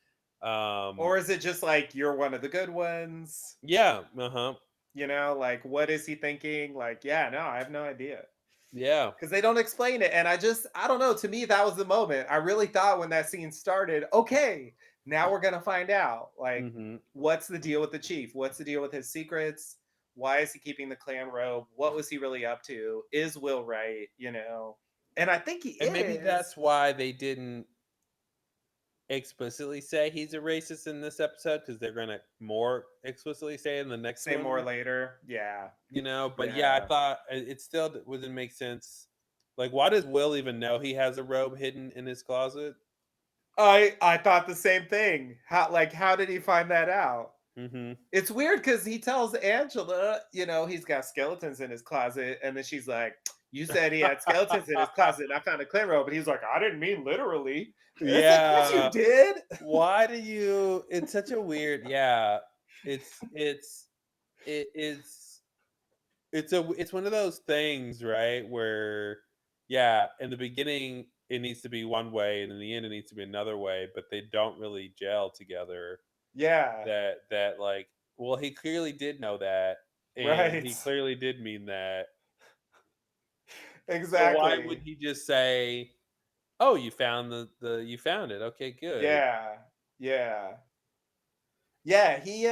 Um, Or is it just like you're one of the good ones? yeah, huh. Like what is he thinking? Like, yeah, no, I have no idea. Yeah. Because they don't explain it. And I don't know. To me, that was the moment. I really thought when that scene started, okay, now we're gonna find out. Like, Hmm. what's the deal with the chief? What's the deal with his secrets? Why is he keeping the clan robe? What was he really up to? Is Will right? And I think he And maybe is. that's why they didn't explicitly say he's a racist in this episode because they're gonna more explicitly say it in the next Say more one. later. Yeah. But yeah, I Yeah. thought it still wouldn't make sense. Like, why does Will even know he has a robe hidden in his closet? I thought the same thing. How did he find that out? Mm-hmm. It's weird because he tells Angela, he's got skeletons in his closet, and then she's like, "You said he had skeletons in his closet, and I found a clean robe." But he's like, "I didn't mean literally." And it's like, "Yes, you Yeah. did." Why do you? It's such a weird. Yeah. It's it is it's one of those things, right? Where yeah, in the beginning it needs to be one way, and in the end it needs to be another way, but they don't really gel together. Yeah, That like Well, he clearly did know that, and Right. he clearly did mean that. So why would Exactly. he just say, "Oh, you found the you found it. Okay, good." Yeah. Yeah. Yeah, he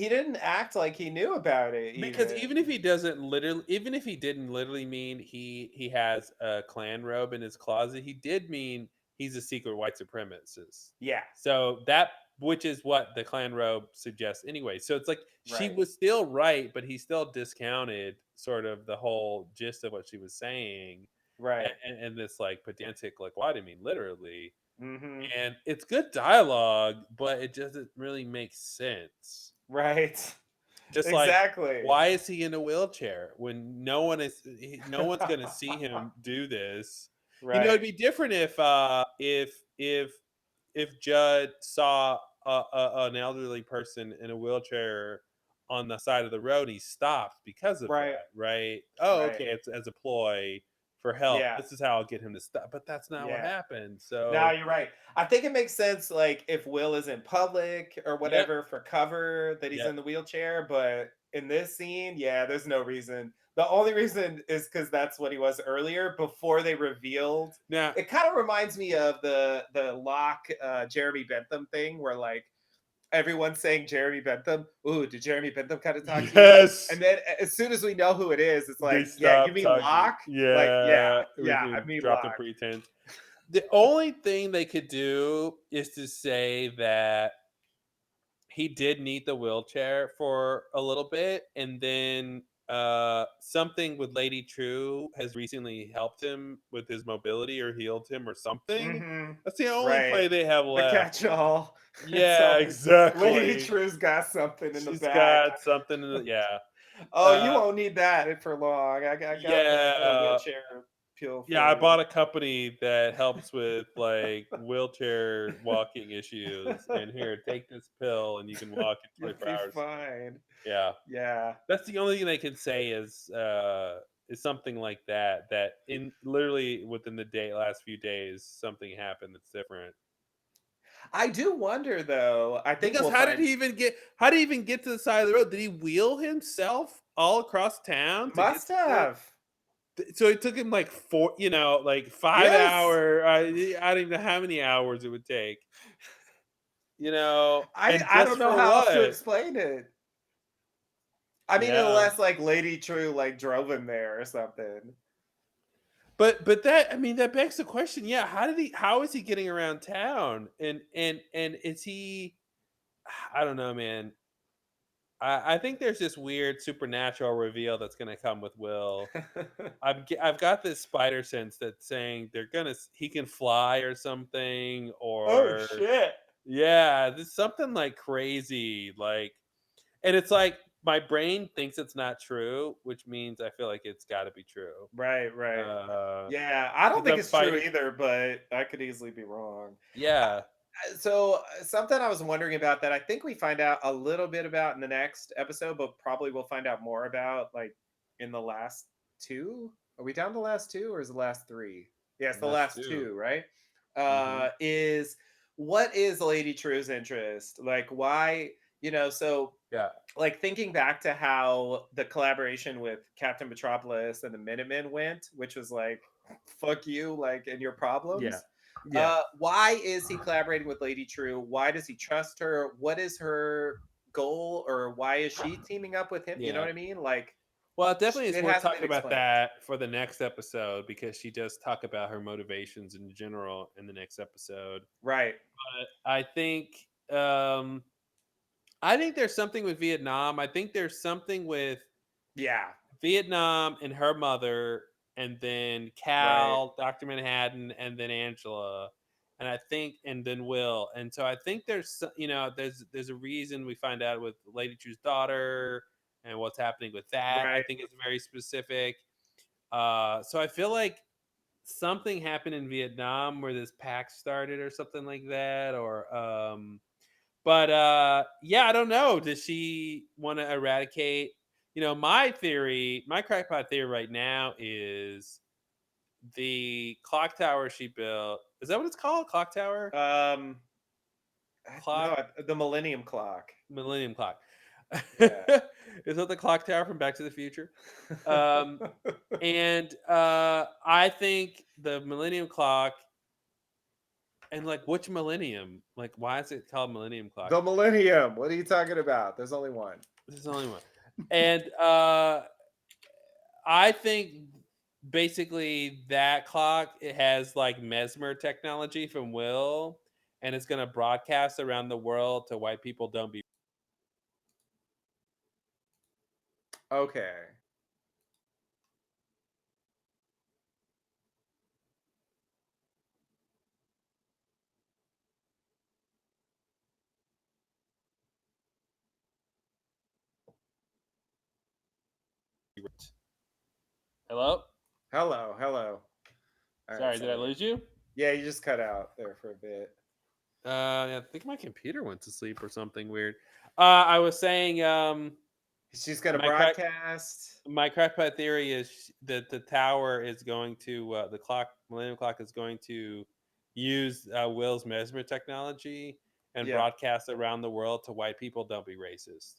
didn't act like he knew about it Because even if even. he doesn't literally, even if he didn't literally mean he has a clan robe in his closet, he did mean he's a secret white supremacist. Yeah, So that, which is what the clan robe suggests anyway. So it's like she right. was still right, but he still discounted sort of the whole gist of what she was saying, Right. and this like pedantic like, "Well, I didn't mean literally." Mhm. And it's good dialogue, but it doesn't really make sense. Right. Just like, Exactly. why is he in a wheelchair when no one's gonna see him do this? You know, it'd Right. be different if Judd saw an elderly person in a wheelchair on the side of the road, he stopped because of Right. that, right? Oh, Right. okay, it's as a ploy for help. Yeah. This is how I'll get him to stop. But that's not what Yeah. happened. No, So, you're right. I think it makes sense, like, if Will is in public or yep, whatever for cover that he's yep. in the wheelchair, but in this scene, yeah, there's no reason. The only reason is because that's what he was earlier before they revealed. Now, It kind of reminds me of the Locke Jeremy Bentham thing where like everyone's saying Jeremy Bentham. Ooh, did Jeremy Bentham kind of talk to you? yes. And then as soon as we know who it is, it's They like, yeah, you stopped mean talking. Locke? Like, yeah, Yeah, yeah, we I mean dropped the Locke. pretense. The only thing they could do is to say that he did need the wheelchair for a little bit, and then something with Lady True has recently helped him with his mobility or healed him or something. Mm-hmm. That's the only Right. play they have The left. catch-all. It's Yeah, always Lady exactly. True's got something in the She's back. got something in the, yeah. Oh, you Uh, won't need that for long. I got a yeah. wheelchair pill Yeah, for I you. bought a company that helps with like wheelchair walking issues. And here, take this pill and you can walk in You'll 24 be hours. fine. Yeah. Yeah. That's the only thing they can say is something like that, that in literally within the last few days something happened that's different. I do wonder though. I think Because we'll find how did he even get to the side of the road? Did he wheel himself all across town to get must to the have. so it took him like like five Yes. hour I don't even know how many hours it would take. I And I don't just know for how else to what? explain it. I mean, Yeah. unless like Lady True like drove him there or something. But that, I mean, that begs the question, yeah, how is he getting around town? And is he, I don't know, man. I think there's this weird supernatural reveal that's gonna come with Will. I've got this spider sense that's saying he can fly or something, Oh or shit. yeah, there's something like crazy, like, and it's like my brain thinks it's not true, which means I feel like it's got to be true. Right, right. Uh, Yeah, I don't because think I'm it's true fighting. either, but I could easily be wrong. Yeah, Something I was wondering about that I think we find out a little bit about in the next episode, but probably we'll find out more about like in the last two. Are we down to the last two or is the last three? Yes, the that's last too. two, right? Hmm. Is what is Lady True's interest? Like why, so Yeah, like thinking back to how the collaboration with Captain Metropolis and the Minutemen went, which was like, fuck you, like, and your yeah, problems. yeah. Why is he collaborating with Lady True? Why does he trust her? What is her goal, or why is she teaming up with him? You know Yeah. what I mean? Like, Well, it definitely is it worth hasn't been talking about explained. that for the next episode because she does talk about her motivations in general in the next episode. Right. But um I think there's something with Vietnam. I think there's something with Yeah. Vietnam and her mother, and then Right. Cal, Dr. Manhattan, and then Angela. And I think, and then Will. And so I think there's a reason we find out with Lady True's daughter and what's happening with that. I Right. think it's very specific. So I feel like something happened in Vietnam where this pact started or something like that. But yeah, I don't know. Does she want to eradicate? My theory, my crackpot theory right now is the clock tower she built. Is that what it's called? Clock tower? Um. No, Clock the Millennium Clock. Millennium Clock. Yeah. Is that the clock tower from Back to the Future? Um, and I think the Millennium Clock, and like which millennium? Like, why is it called Millennium Clock? The Millennium. What are you talking about? There's only one. There's only one. And I think basically that clock, it has like mesmer technology from Will, and it's gonna broadcast around the world to white people don't be Okay. raped. Hello? Hello. Hello. All right. Sorry, did I Sorry. lose you? Yeah, you just cut out there for a bit. I think my computer went to sleep or something weird. I was saying She's gonna my crack broadcast. my crackpot theory is that the tower is going to the clock millennium clock is going to use Will's mesmer technology and Yeah. broadcast around the world to white people don't be racist,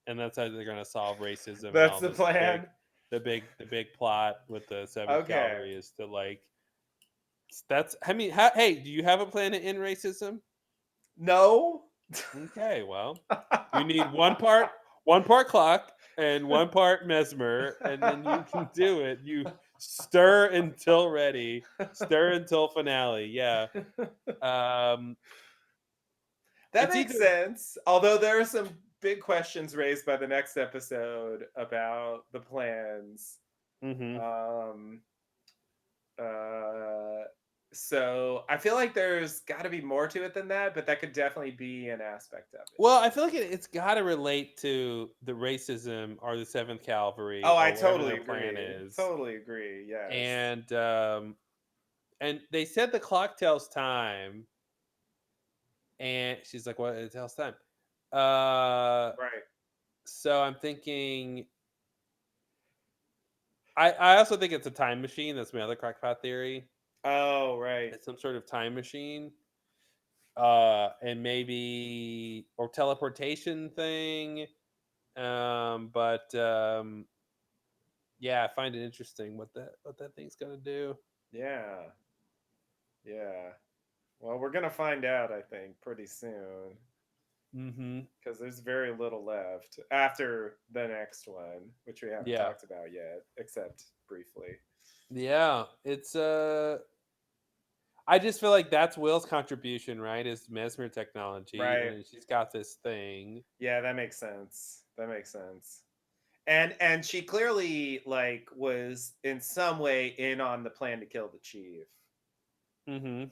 and that's how they're going to solve racism and That's all the this big plan. the big plot with the Seventh Okay. Cavalry is to like that's I mean hey, do you have a plan to end racism? No. Okay, well, you need one part clock and one part mesmer, and then you can do it. You stir until ready, stir until finale. Yeah. Um That it's makes either sense. Although there are some big questions raised by the next episode about the plans. mhm. Um, uh, so I feel like there's got to be more to it than that, but that could definitely be an aspect of it. Well, I feel like it's got to relate to the racism or the Seventh Cavalry Oh, I or whatever totally their plan agree. is. Totally agree. Yes. And they said the clock tells time, and she's like, "What? It tells time." Uh, Right. so I'm thinking. I also think it's a time machine. That's my other crackpot theory. Oh, right. It's some sort of time machine, and maybe or teleportation thing. But yeah, I find it interesting what that thing's gonna do. Yeah. Yeah. Well, we're gonna find out, I think, pretty soon. Mm-hmm. Because there's very little left after the next one, which we haven't Yeah, talked about yet, except briefly. yeah. It's I just feel like that's Will's contribution, right? Is mesmer technology, and Right. then she's got this thing. Yeah, that makes sense. That makes sense. And she clearly like was in some way in on the plan to kill the chief. Mm-hmm.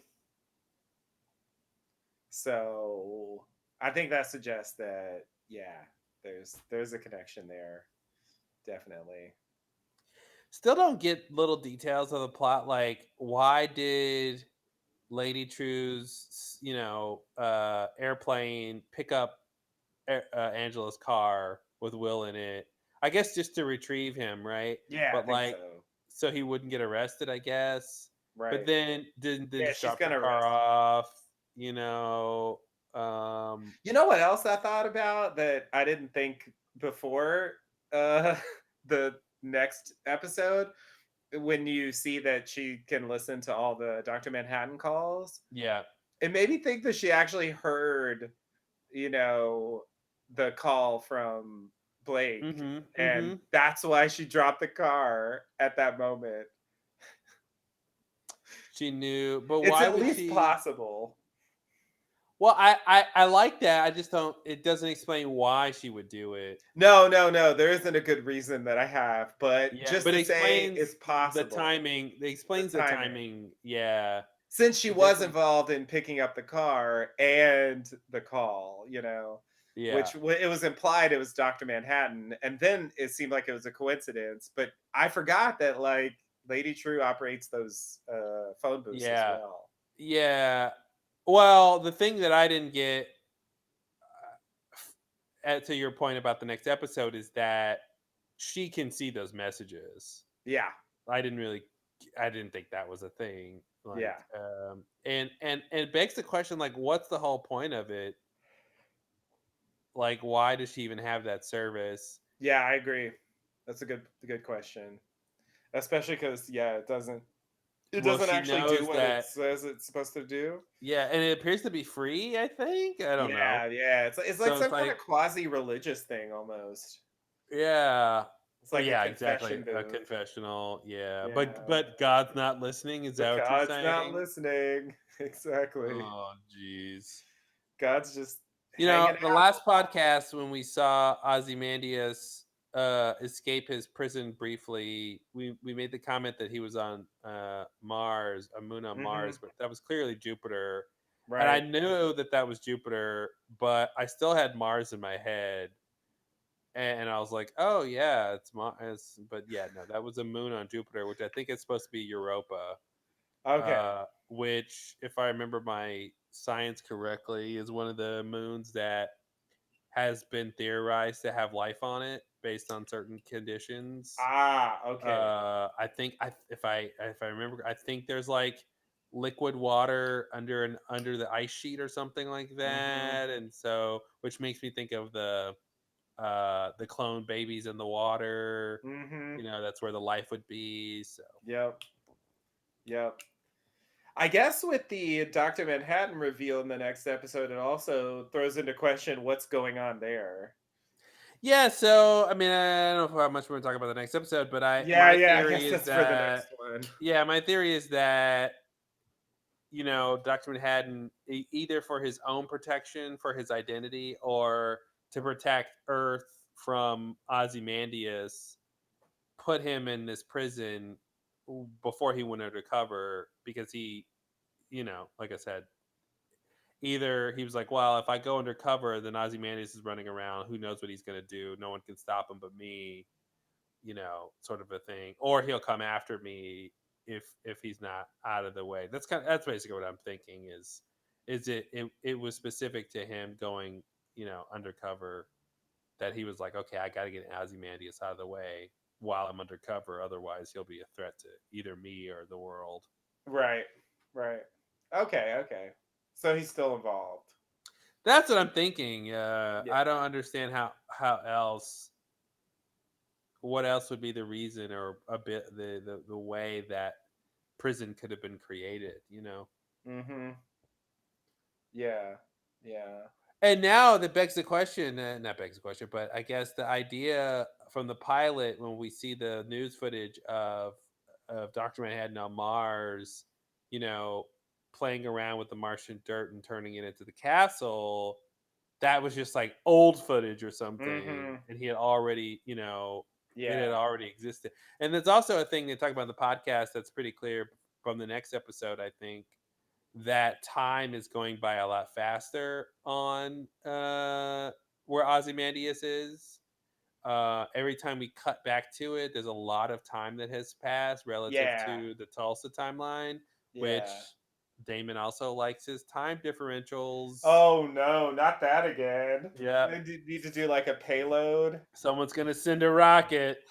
So I think that suggests that yeah, there's a connection there. Definitely. Still don't get little details of the plot, like why did Lady True's, airplane pick up Angela's car with Will in it? I guess just to retrieve him, right? Yeah, I But think like, so. so he wouldn't get arrested, I guess. But Right. then didn't Yeah, just she's drop the gonna car arrest him. off, you know. Um, You know what else I thought about that I didn't think before uh the next episode when you see that she can listen to all the Dr. Manhattan calls. yeah. It made me think that she actually heard, you know, the call from Blake Mm-hmm. and Mm-hmm. that's why she dropped the car at that moment. She knew, but It's why at would least she? possible. Well, I like that. I just don't. It doesn't explain why she would do it. No, no, no. There isn't a good reason that I have, but Yeah, just but to it say explains it's the possible. timing. It The explains the timing. timing. Yeah, Since she it was definitely. involved in picking up the car and the call, Yeah, which it was implied it was Dr. Manhattan, and then it seemed like it was a coincidence. But I forgot that like Lady True operates those phone booths as yeah, well. yeah. Well, the thing that I didn't get to your point about the next episode is that she can see those messages. Yeah, I didn't really, I didn't think that was a thing. Like, yeah. and it begs the question, like, what's the whole point of it? Like, why does she even have that service? Yeah, I agree. That's a good question. Especially because it Well, doesn't she actually do knows what it that. says it's supposed to do. Yeah, and it appears to be free, I think. I don't know. Yeah. It's like So it's some kind like, of quasi religious thing almost. yeah. It's Well, like a yeah, exactly. confession A booth. confessional. Yeah. But Yeah. God's not listening. Is that But what you're God's not saying? listening. Exactly. Oh, jeez. God's just You know, hanging the out. last podcast when we saw Ozymandias escape his prison briefly, we made the comment that he was on Mars, a moon on Hmm. Mars, but that was clearly Jupiter. And I Right. knew that that was Jupiter, but I still had Mars in my head. And I was like, "Oh yeah, it's Mars." But yeah, no, that was a moon on Jupiter, which I think is supposed to be Europa. Okay. Which, if I remember my science correctly, is one of the moons that has been theorized to have life on it based on certain conditions. Ah, okay. I think if I remember, I think there's like liquid water under the ice sheet or something like Hmm. that, and so which makes me think of the clone babies in the water. Hmm. You know, that's where the life would be. So Yep. Yep. I guess with the Dr. Manhattan reveal in the next episode, it also throws into question what's going on there. yeah, so I mean, I don't know how much we're gonna talk about the next episode, but I my Yeah, I theory guess is that's for the that next one. yeah, my theory is that Dr. Manhattan, either for his own protection, for his identity, or to protect Earth from Ozymandias, put him in this prison before he went undercover because like I said, either he was like, well, if I go undercover, then Ozymandias is running around. Who knows what he's going to do? No one can stop him but me, sort of a thing. Or he'll come after me if he's not out of the way. That's basically what I'm thinking it was specific to him going, undercover, that he was like, okay, I got to get Ozymandias out of the way while I'm undercover. Otherwise, he'll be a threat to either me or the world. Right. Right. Okay. So he's still involved. That's what I'm thinking. Yeah. I don't understand how else. What else would be the reason or a bit the way that prison could have been created? Hmm. Yeah. Yeah. And now that begs the question, not begs the question, but I guess the idea from the pilot when we see the news footage of Dr. Manhattan on Mars, you know, playing around with the Martian dirt and turning it into the castle, that was just like old footage or something, Hmm. and he had already, it had Yeah. already existed. And there's also a thing they talk about in the podcast that's pretty clear from the next episode, I think, that time is going by a lot faster on where Ozymandias is. Every time we cut back to it, there's a lot of time that has passed relative Yeah. to the Tulsa timeline, which Yeah. Damon also likes his time differentials. Oh no, not that again. Yeah, They need to do like a payload. someone's gonna send a rocket,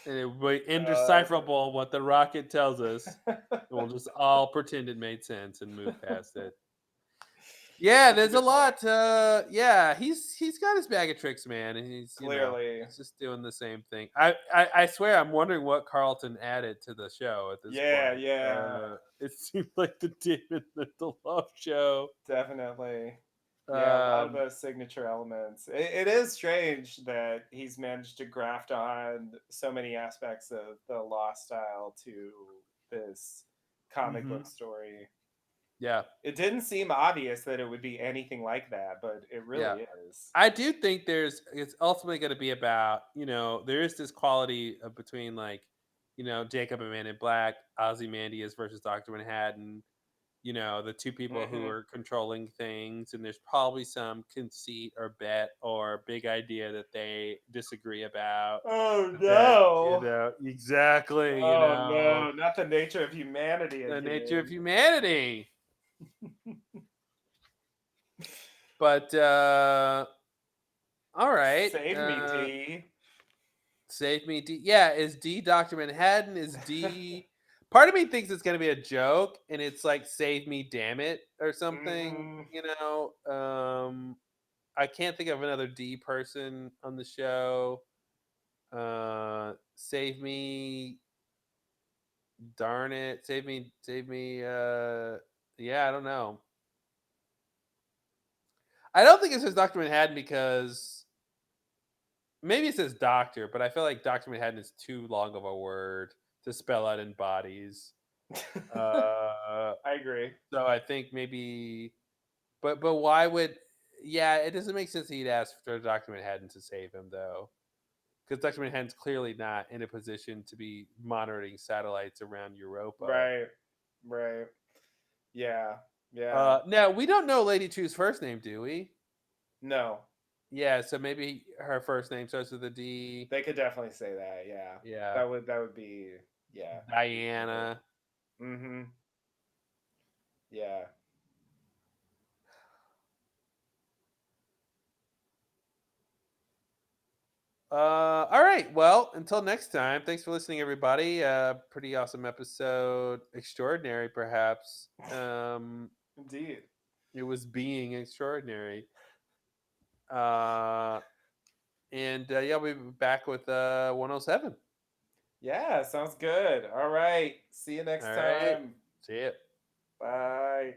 and it will be Uh, indecipherable what the rocket tells us, and we'll just all pretend it made sense and move past it. Yeah, that's a there's a good point. lot. Yeah, he's got his bag of tricks, man, and he's Clearly. he's just doing the same thing. I swear, I'm wondering what Carlton added to the show at this Yeah, point. yeah. It seemed like the David Lindelof show. Definitely. Yeah, a lot of Um, those signature elements. It is strange that he's managed to graft on so many aspects of the Lost style to this comic book mhm. story. Yeah, It didn't seem obvious that it would be anything like that, but it yeah. really is. I do think it's ultimately going to be about, there is this quality of between like, Jacob and Man in Black, Ozymandias versus Doctor Manhattan, the two people who Hmm. are controlling things, and there's probably some conceit or bet or big idea that they disagree about. Oh That, no. exactly, Oh no, not the nature of humanity the nature of again. humanity. But all right. Save me, D. Save me, D. Yeah, is D Doctor Manhattan? Is D Part of me thinks it's gonna be a joke, and it's like "Save me, damn it" or something. Hmm. I can't think of another D person on the show. Save me, darn it, save me. Yeah, I don't know. I don't think it says Doctor Manhattan because maybe it says Doctor, but I feel like Doctor Manhattan is too long of a word to spell out in bodies. Uh, I agree. so I think maybe, but why would? Yeah, it doesn't make sense he'd ask for Doctor Manhattan to save him though, because Doctor Manhattan's clearly not in a position to be monitoring satellites around Europa. Right. Right. Yeah. Yeah. Now we don't know Lady Two's first name, do we? No, Yeah, so maybe her first name starts with a D. they could definitely say that. Yeah. Yeah, That would be, yeah. Okay. Diana. Mm-hmm. Yeah. All right. Well, until next time, thanks for listening, everybody. Pretty awesome episode, extraordinary, perhaps. Indeed. It was being extraordinary. Uh, and yeah, we'll be back with 107. Yeah, sounds good. All right. See you All next right. time. See ya. Bye.